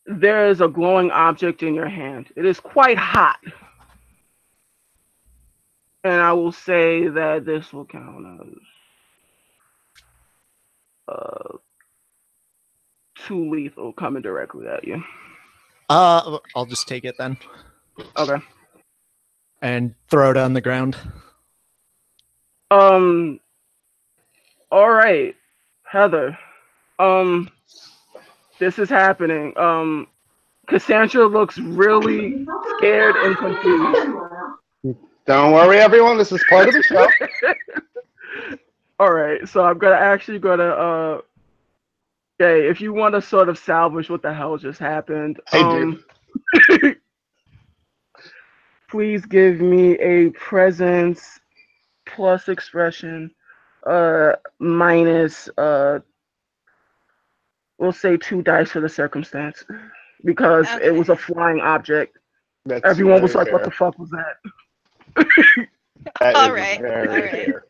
there is a glowing object in your hand. It is quite hot. And I will say that this will count as 2 lethal coming directly at you. I'll just take it then. Okay. And throw it on the ground. All right, Heather. This is happening. Cassandra looks really scared and confused. Don't worry, everyone. This is part of the show. All right, so I'm gonna okay, if you want to sort of salvage what the hell just happened, I do. Please give me a presence plus expression minus we'll say 2 dice for the circumstance because it was a flying object. That's Everyone was very like, "What fair. the fuck was that?" That All is right, very all right. fair.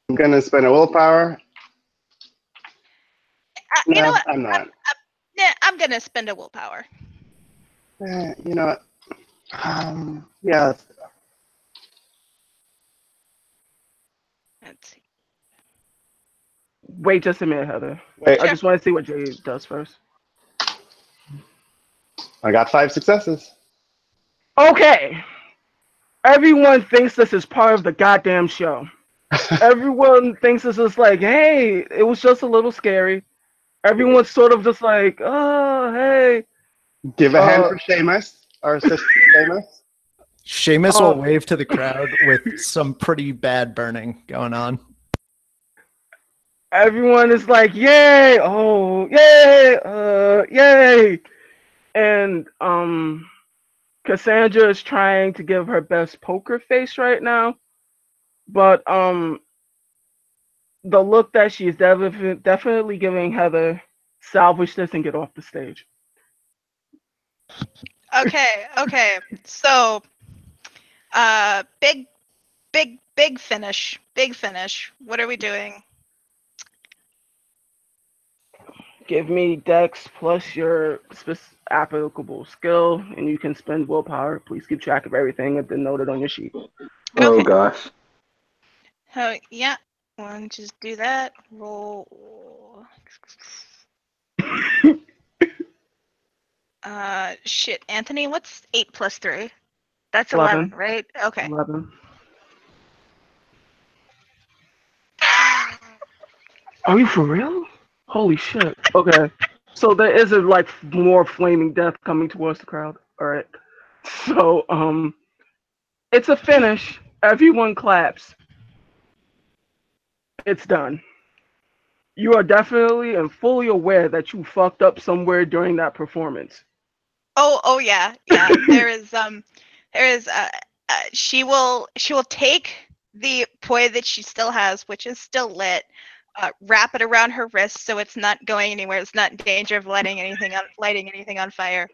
I'm gonna spend a willpower. You know No, what? I'm not. Yeah, I'm gonna spend a willpower. You know what? Yeah. Let's see. Wait just a minute, Heather. Wait, I just want to see what Jay does first. I got 5 successes. Okay. Everyone thinks this is part of the goddamn show. Everyone thinks this is like, hey, it was just a little scary. Everyone's sort of just like, oh, hey. Give a hand for Seamus, our sister Seamus. Seamus will wave to the crowd with some pretty bad burning going on. Everyone is like, yay, oh, yay, yay. And Cassandra is trying to give her best poker face right now. But the look that she's definitely giving Heather, salvage this and get off the stage. Okay. So, big finish. Big finish. What are we doing? Give me Dex plus your applicable skill, and you can spend willpower. Please keep track of everything and then note it on your sheet. Oh Okay. gosh. Oh, yeah. One, just do that. Roll. Shit. Anthony, what's 8 plus 3? That's 11, 11. right? Okay. 11. Are you for real? Holy shit. Okay. So there is a like more flaming death coming towards the crowd. Alright. So it's a finish. Everyone claps. It's done. You are definitely and fully aware that you fucked up somewhere during that performance. Oh yeah. There is she will take the poi that she still has, which is still lit, wrap it around her wrist so it's not going anywhere. It's not in danger of lighting anything on fire.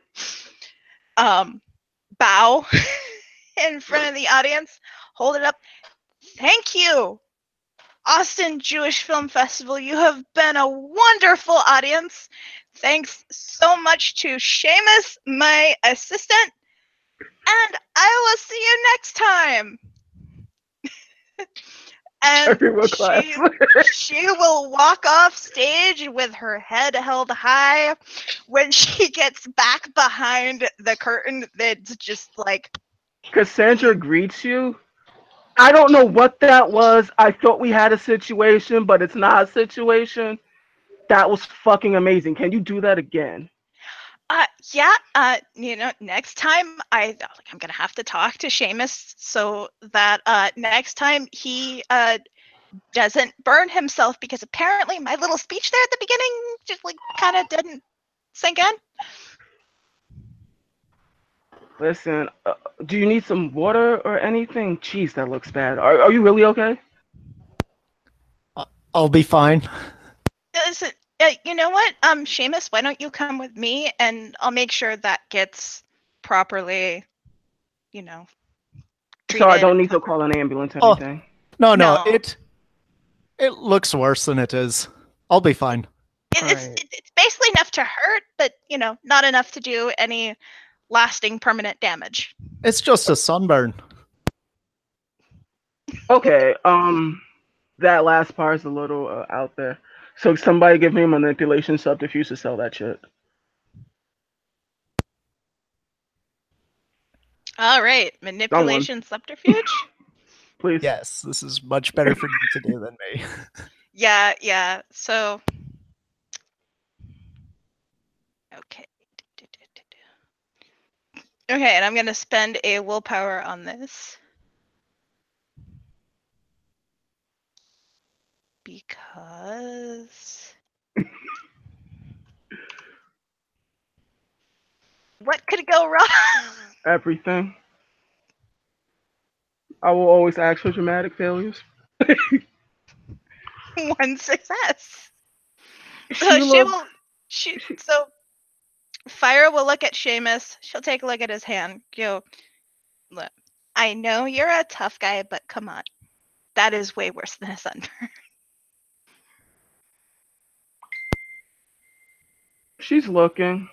Bow in front of the audience, hold it up. Thank you, Austin Jewish Film Festival. You have been a wonderful audience. Thanks so much to Seamus, my assistant, and I will see you next time. And she will walk off stage with her head held high. When she gets back behind the curtain, that's just like... Cassandra greets you. I don't know what that was. I thought we had a situation, but it's not a situation. That was fucking amazing. Can you do that again? Yeah. Next time I'm gonna have to talk to Seamus so that next time he doesn't burn himself, because apparently my little speech there at the beginning just like kind of didn't sink in. Listen, do you need some water or anything? Jeez, that looks bad. Are you really okay? I'll be fine. Listen, you know what? Seamus, why don't you come with me and I'll make sure that gets properly, So I don't need to call an ambulance or anything? No. It looks worse than it is. I'll be fine. It's basically enough to hurt, but, not enough to do any lasting permanent damage. It's just a sunburn. Okay, that last part is a little out there. So somebody give me a manipulation subterfuge to sell that shit. All right, manipulation subterfuge? Please. Yes, this is much better for you to do than me. Yeah. So, okay, and I'm gonna spend a willpower on this because what could go wrong? Everything. I will always ask for dramatic failures. One success. So Fire will look at Seamus. She'll take a look at his hand. Go, look, I know you're a tough guy, but come on. That is way worse than a sunburn. She's looking,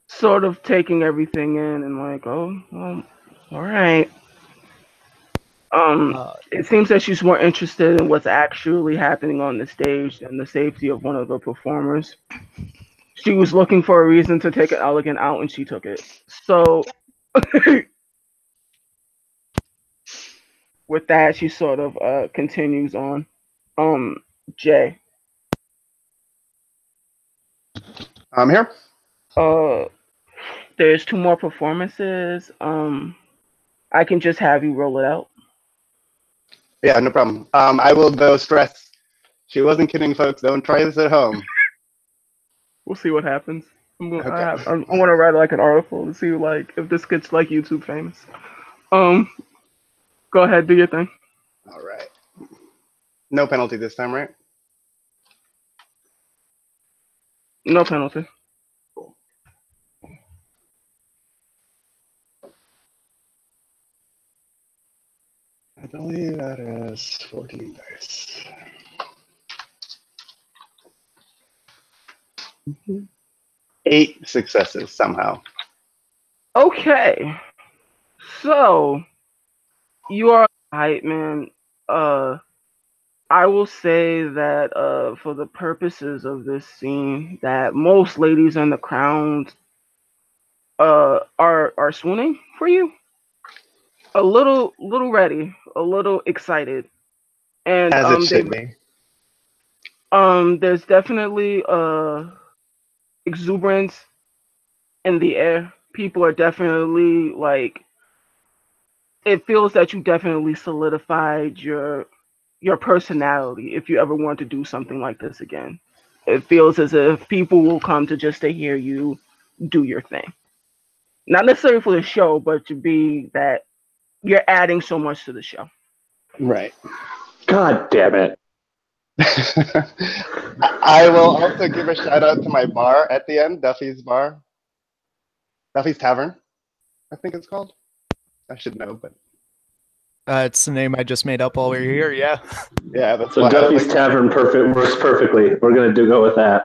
sort of taking everything in and like, oh, well, all right. It seems that she's more interested in what's actually happening on the stage than the safety of one of the performers. She was looking for a reason to take an elegant out, and she took it. So, with that, she sort of continues on. Jay, I'm here. there's two more performances. I can just have you roll it out. Yeah, no problem. I will though stress she wasn't kidding, folks. Don't try this at home. We'll see what happens. I Okay. want to write like an article to see like if this gets like YouTube famous. Go ahead, do your thing. All right. No penalty this time, right? No penalty. I believe that is 14 dice. Mhm. 8 successes somehow. Okay. So you are hype, man. I will say that for the purposes of this scene, that most ladies in the crowd are swooning for you. A little ready, a little excited. And As it should be. there's definitely exuberance in the air. People are definitely like, it feels that you definitely solidified your personality if you ever want to do something like this again. It feels as if people will come to just to hear you do your thing. Not necessarily for the show, but to be that you're adding so much to the show. Right. God damn it. I will also give a shout out to my bar at the end, Duffy's Bar. Duffy's Tavern, I think it's called. I should know, but It's the name I just made up while we were here. Yeah. yeah, that's So why Duffy's Tavern works perfectly. We're going to go with that.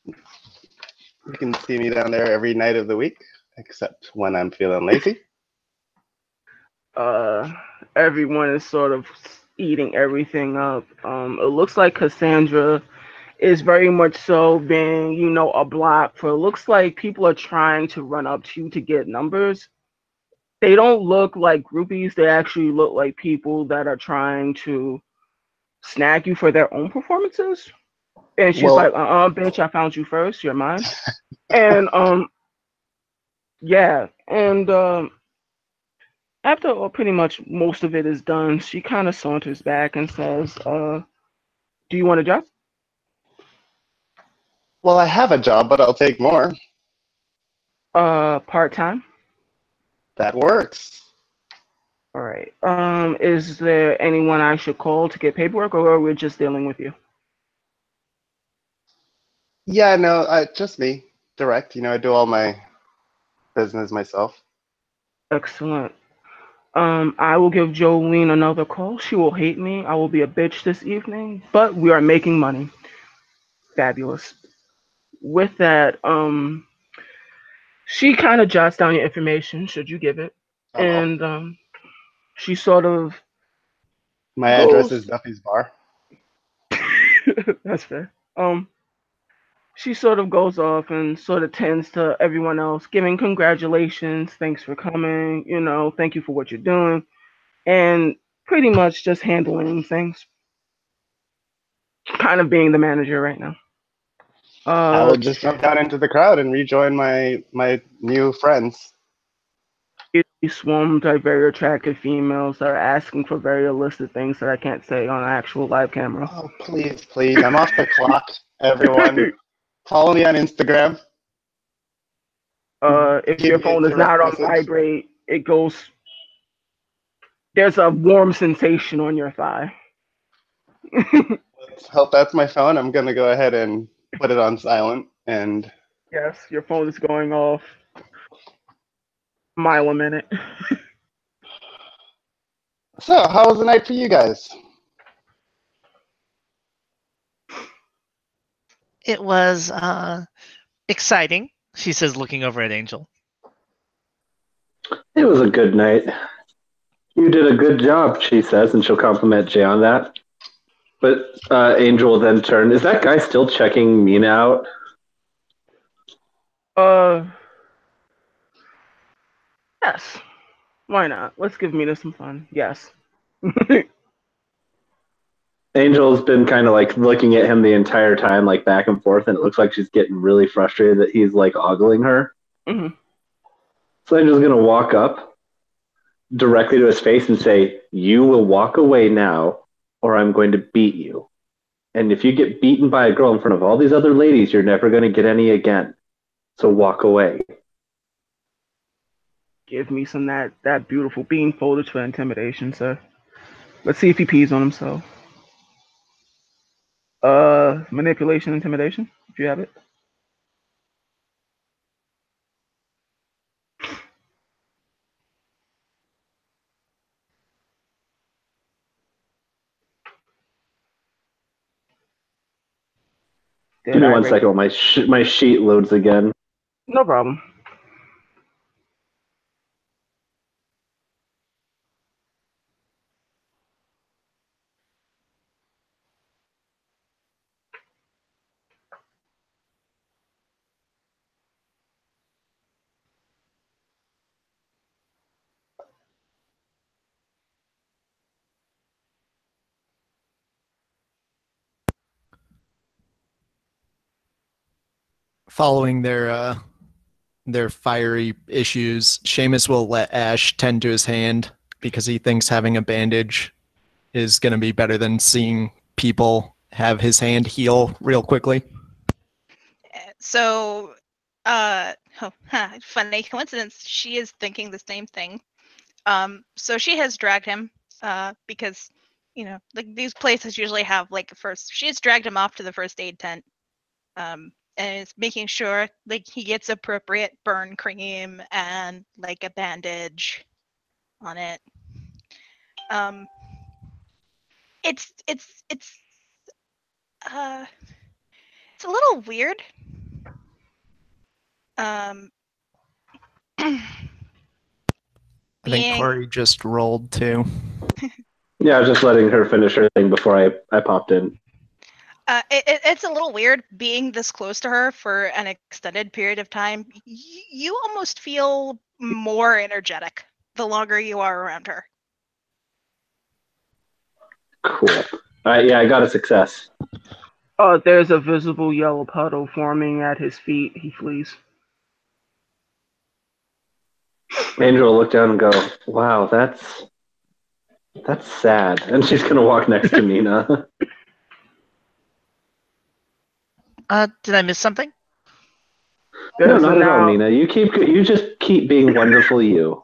you can see me down there every night of the week, except when I'm feeling lazy. Everyone is sort of eating everything up. It looks like Cassandra is very much so being, a block for. It looks like people are trying to run up to you to get numbers. They don't look like groupies. They actually look like people that are trying to snag you for their own performances. And she's Well- like, bitch, I found you first. You're mine. And yeah, and after pretty much most of it is done, she kind of saunters back and says, do you want a job? Well, I have a job, but I'll take more. Part-time? That works. All right. Is there anyone I should call to get paperwork, or are we just dealing with you? Yeah, no, just me, direct. I do all my business myself. Excellent. I will give Jolene another call. She will hate me. I will be a bitch this evening, but we are making money. Fabulous. With that, she kind of jots down your information, should you give it. Uh-oh. And she sort of My address is Duffy's Bar. that's fair. She sort of goes off and sort of tends to everyone else, giving congratulations, thanks for coming, thank you for what you're doing, and pretty much just handling things. Kind of being the manager right now. I will just jump down into the crowd and rejoin my new friends. You swarmed by very attractive females that are asking for very illicit things that I can't say on an actual live camera. Oh, please, please. I'm off the clock, everyone. Follow me on Instagram. If Give your me a phone is direct not on message. vibrate, it goes. There's a warm sensation on your thigh. Let's hope that's my phone. I'm going to go ahead and put it on silent. And Yes, your phone is going off. Mile a minute. so, how was the night for you guys? It was exciting, she says, looking over at Angel. It was a good night. You did a good job, she says, and she'll compliment Jay on that. But Angel will then turn. Is that guy still checking Mina out? Yes. Why not? Let's give Mina some fun. Yes. Angel's been kind of like looking at him the entire time, like back and forth, and it looks like she's getting really frustrated that he's like ogling her. Mhm. So Angel's gonna walk up directly to his face and say, "You will walk away now, or I'm going to beat you. And if you get beaten by a girl in front of all these other ladies, you're never going to get any again. So walk away." Give me some that beautiful bean foliage for intimidation, sir. Let's see if he pees on himself. Manipulation, intimidation, if you have it. Give me 1 second while my sheet loads again. No problem. Following their fiery issues, Seamus will let Ash tend to his hand because he thinks having a bandage is going to be better than seeing people have his hand heal real quickly. So, funny coincidence. She is thinking the same thing. So she has dragged him, because, like these places usually have like she has dragged him off to the first aid tent, and is making sure like he gets appropriate burn cream and like a bandage on it. It's a little weird. I think Corey just rolled too. Yeah, I was just letting her finish her thing before I popped in. It's a little weird being this close to her for an extended period of time. You almost feel more energetic the longer you are around her. Cool. All right, yeah, I got a success. Oh, there's a visible yellow puddle forming at his feet. He flees. Angel will look down and go, "Wow, that's sad." And she's gonna walk next to Mina. Did I miss something? No, not at all, Mina. You just keep being wonderful, you.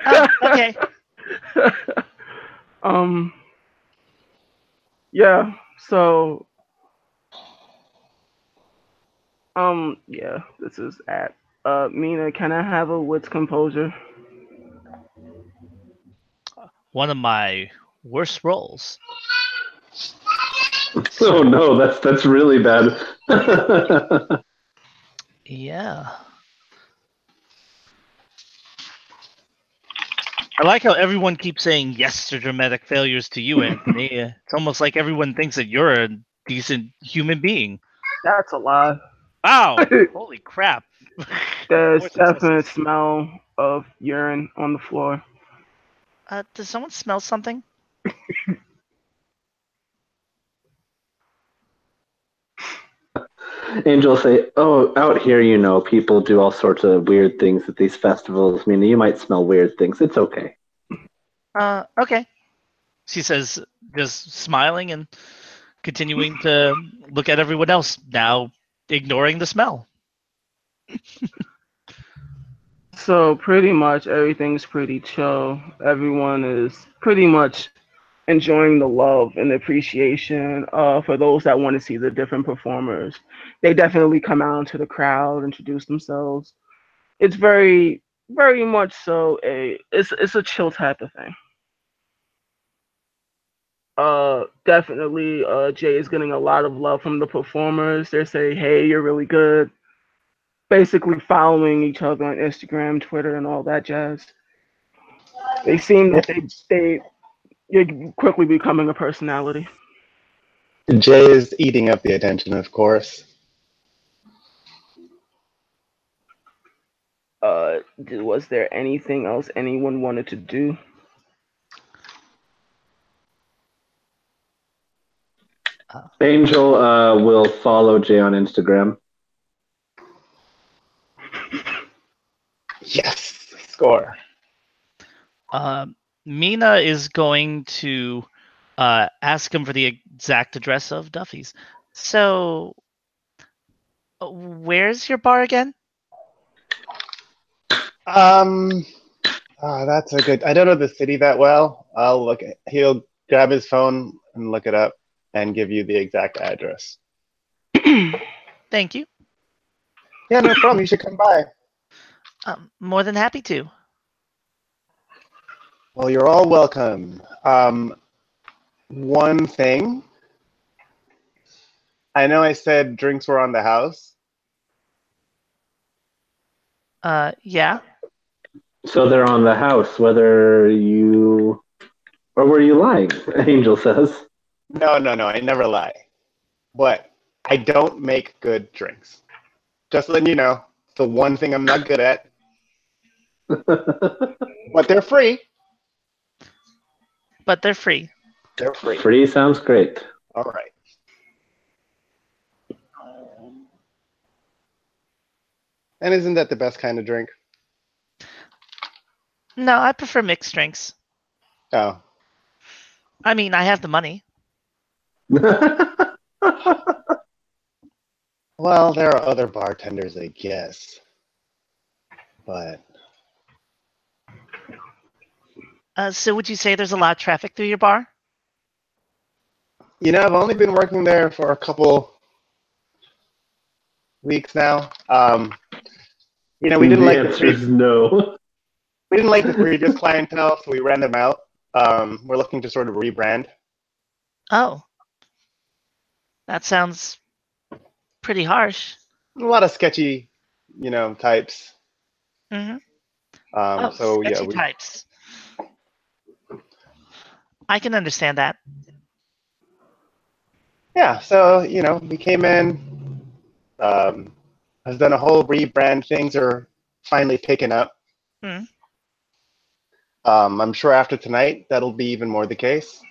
Oh, okay. Yeah. So. Yeah. This is at. Mina, can I have a wits composure? One of my worst rolls. Oh no, that's really bad. Yeah. I like how everyone keeps saying yes to dramatic failures to you, Anthony. It's almost like everyone thinks that you're a decent human being. That's a lie. Wow! Holy crap! There's definite smell of urine on the floor. Does someone smell something? Angel will say, "Oh, out here, people do all sorts of weird things at these festivals. I mean, you might smell weird things. It's okay." Okay. She says, just smiling and continuing to look at everyone else, now ignoring the smell. So pretty much everything's pretty chill. Everyone is pretty much enjoying the love and the appreciation for those that want to see the different performers. They definitely come out into the crowd, introduce themselves. It's very, very much so it's a chill type of thing. Definitely, Jay is getting a lot of love from the performers. They're saying, "Hey, you're really good." Basically following each other on Instagram, Twitter, and all that jazz. They seem that you're quickly becoming a personality. Jay is eating up the attention, of course. Was there anything else anyone wanted to do? Angel will follow Jay on Instagram. Yes, score. Mina is going to ask him for the exact address of Duffy's. So, where's your bar again? That's a good. I don't know the city that well. I'll look. He'll grab his phone and look it up and give you the exact address. Thank you. Yeah, no problem. You should come by. More than happy to. Well, you're all welcome. One thing. I know I said drinks were on the house. Yeah. So they're on the house, whether you... Or were you lying? Angel says. No. I never lie. But I don't make good drinks. Just letting you know. The one thing I'm not good at. But they're free. But they're free. They're free. Free sounds great. All right. And isn't that the best kind of drink? No, I prefer mixed drinks. Oh. I mean, I have the money. Well, there are other bartenders, I guess. But So would you say there's a lot of traffic through your bar? you know, I've only been working there for a couple weeks now. You know, we didn't The like answer is no. we didn't like the previous clientele, so we ran them out. We're looking to sort of rebrand. Oh. That sounds pretty harsh. A lot of sketchy, types. Mm-hmm. So yeah, sketchy types. I can understand that. yeah. So we came in. Has done a whole rebrand. Things are finally picking up. Hmm. I'm sure after tonight that'll be even more the case.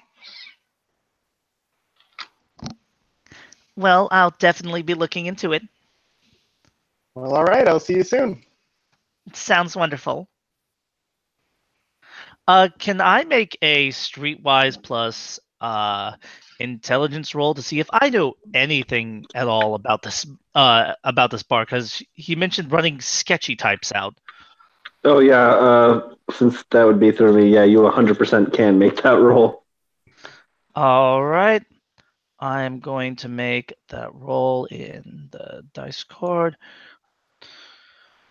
Well, I'll definitely be looking into it. Well, all right. I'll see you soon. It sounds wonderful. Can I make a Streetwise plus intelligence roll to see if I know anything at all about this bar? Because he mentioned running sketchy types out. Oh, yeah. Since that would be through me, yeah, you 100% can make that roll. All right. I'm going to make that roll in the dice cord.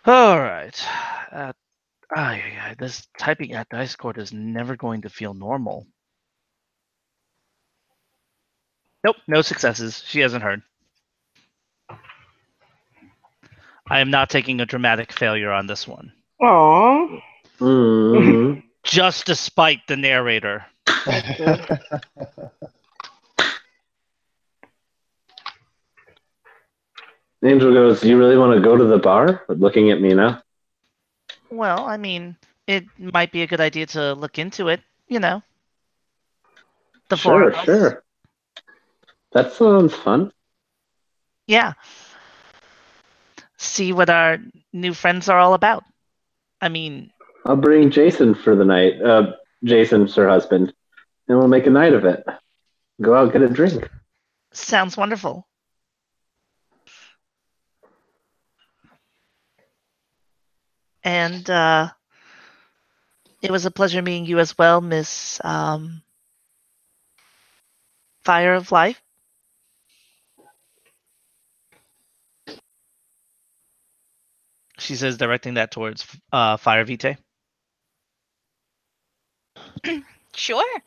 All right. This typing at dice cord is never going to feel normal. Nope, no successes. She hasn't heard. I am not taking a dramatic failure on this one. Aww. Mm. Just to spite the narrator. Angel goes, you really want to go to the bar? Looking at me now. Well, I mean, it might be a good idea to look into it, The four of us. Sure. That sounds fun. Yeah. See what our new friends are all about. I mean, I'll bring Jason for the night. Jason's her husband. And we'll make a night of it. Go out, get a drink. sounds wonderful. And it was a pleasure meeting you as well, Miss Fire of Life. She says, directing that towards Fire Vitae. Sure.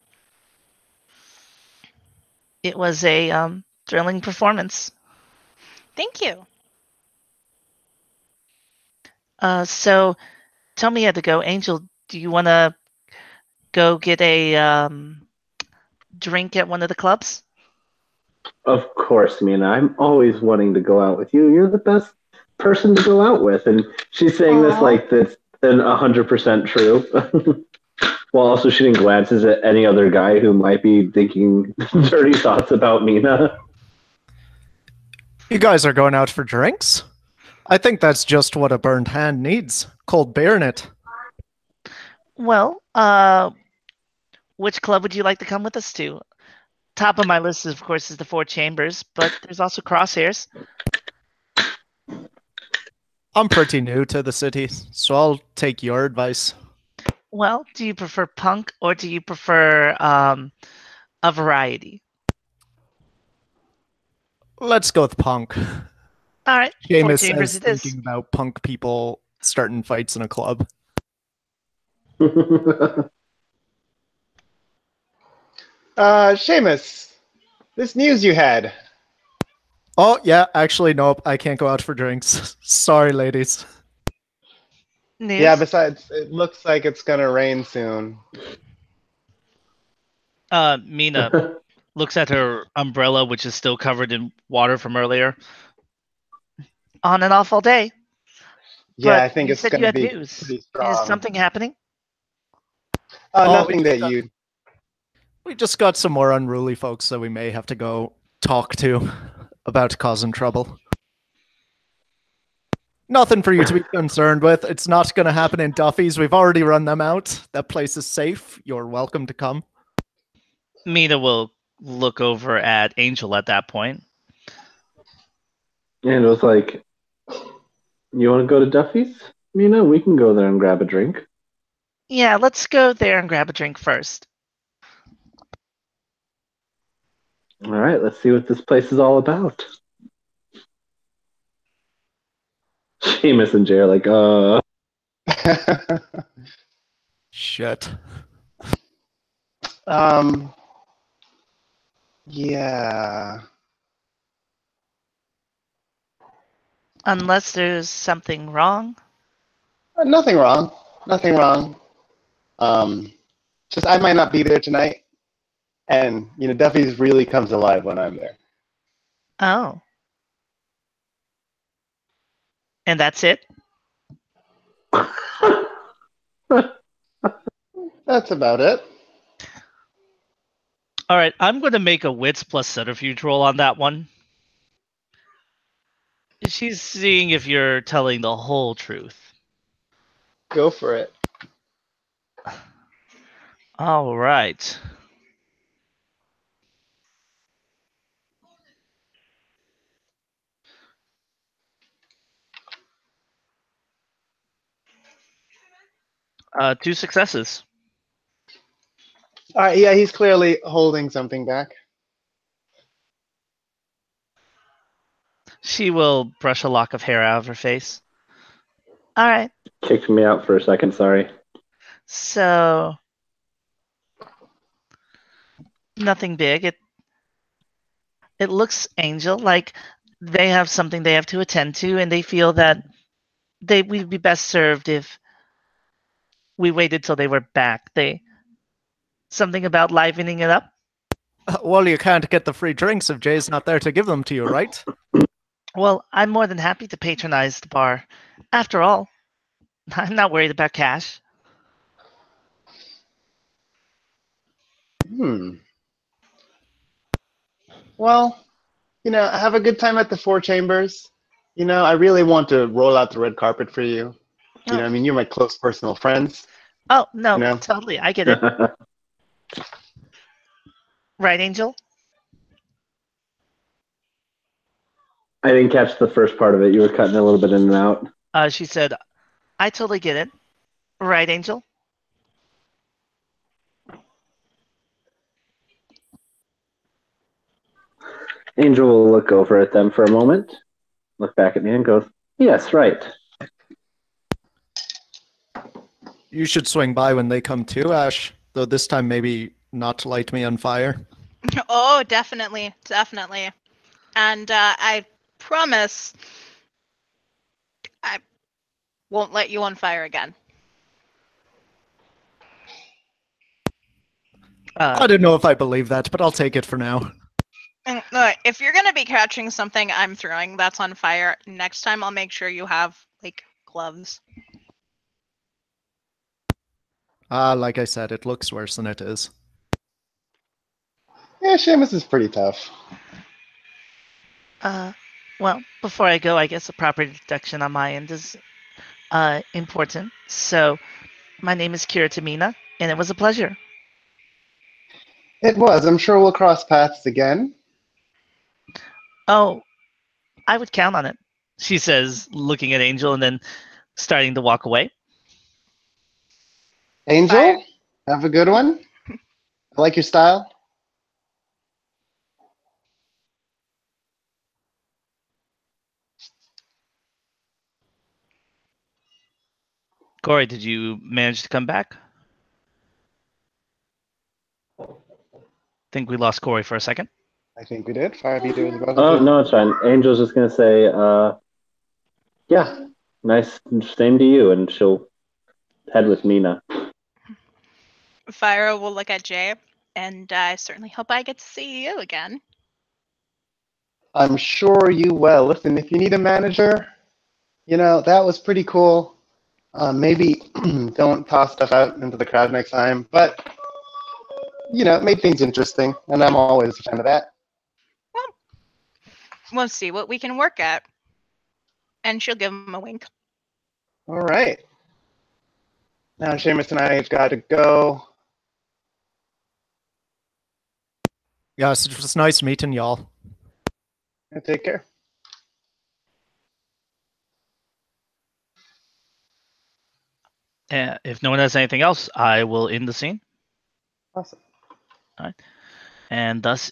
It was a thrilling performance. Thank you. So, tell me, Edigo, Angel, do you want to go get a drink at one of the clubs? Of course, Mina. I'm always wanting to go out with you. You're the best person to go out with. And she's saying this Aw. like that's 100% true. While also shooting glances at any other guy who might be thinking dirty thoughts about Mina. You guys are going out for drinks? I think that's just what a burned hand needs. Cold beer in it. Well, which club would you like to come with us to? Top of my list, of course, is the Four Chambers, but there's also Crosshairs. I'm pretty new to the city, so I'll take your advice. Well, do you prefer punk or do you prefer a variety? Let's go with punk. All right, Four Seamus Chambers is it is. thinking about punk people starting fights in a club. Seamus, this news you had. Oh, yeah, actually, nope, I can't go out for drinks. Sorry, ladies. News? Yeah, besides, it looks like it's gonna rain soon. Mina looks at her umbrella, which is still covered in water from earlier. On and off all day. Yeah, But I think you it's said you gonna had be news. pretty Is strong. something happening? Oh, Nothing that you. We just got some more unruly folks that we may have to go talk to about causing trouble. Nothing for you to be concerned with. It's not going to happen in Duffy's. We've already run them out. That place is safe. You're welcome to come. Mina will look over at Angel at that point. And it was like, you want to go to Duffy's? Mina, we can go there and grab a drink. Yeah, let's go there and grab a drink first. All right, let's see what this place is all about. Seamus and Jay are like, Shit. Yeah. Unless there's something wrong. Nothing wrong. Nothing wrong. Just I might not be there tonight, and Duffy's really comes alive when I'm there. Oh. And that's it? That's about it. All right, I'm going to make a wits plus subterfuge roll on that one. She's seeing if you're telling the whole truth. Go for it. All right. Two successes. All right. Yeah, he's clearly holding something back. She will brush a lock of hair out of her face. All right. kicked me out for a second, sorry. So nothing big. It looks, Angel, like they have something they have to attend to, and they feel that we'd be best served if we waited till they were back. Something about livening it up. Well, you can't get the free drinks if Jay's not there to give them to you, right? Well, I'm more than happy to patronize the bar. After all, I'm not worried about cash. Well, have a good time at the Four Chambers. I really want to roll out the red carpet for you. Oh. I mean, you're my close personal friends. Oh, no, You know? totally. I get it. Right, Angel? I didn't catch the first part of it. You were cutting a little bit in and out. She said, I totally get it. Right, Angel? Angel will look over at them for a moment, look back at me and goes, yes, right. You should swing by when they come too, Ash. Though this time maybe not light me on fire. Oh, definitely, definitely. And I promise I won't let you on fire again. I don't know if I believe that, but I'll take it for now. And, if you're gonna be catching something I'm throwing that's on fire, next time I'll make sure you have like gloves. Like I said, it looks worse than it is. Yeah, Seamus is pretty tough. Well, before I go, I guess a proper introduction on my end is important. So, my name is Kira Tamina, and it was a pleasure. It was. I'm sure we'll cross paths again. Oh, I would count on it, she says, looking at Angel and then starting to walk away. Angel, Fire. have a good one. I like your style. Corey, did you manage to come back? Think we lost Corey for a second. I think we did. Fire Beater is about Oh to. no, it's fine. Angel's just gonna say, yeah, nice, same to you, and she'll head with Mina. Fire will look at Jay, and I certainly hope I get to see you again. I'm sure you will. Listen, if you need a manager, that was pretty cool. Maybe don't toss stuff out into the crowd next time, but it made things interesting, and I'm always a fan of that. We'll see what we can work at. And she'll give him a wink. All right. Now Seamus and I have got to go. Yes, it was nice meeting y'all. Take care. If no one has anything else, I will end the scene. Awesome. And thus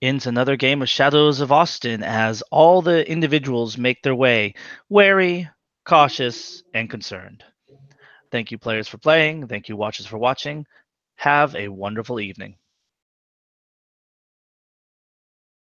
ends another game of Shadows of Austin as all the individuals make their way, wary, cautious, and concerned. Thank you, players, for playing. Thank you, watchers, for watching. Have a wonderful evening.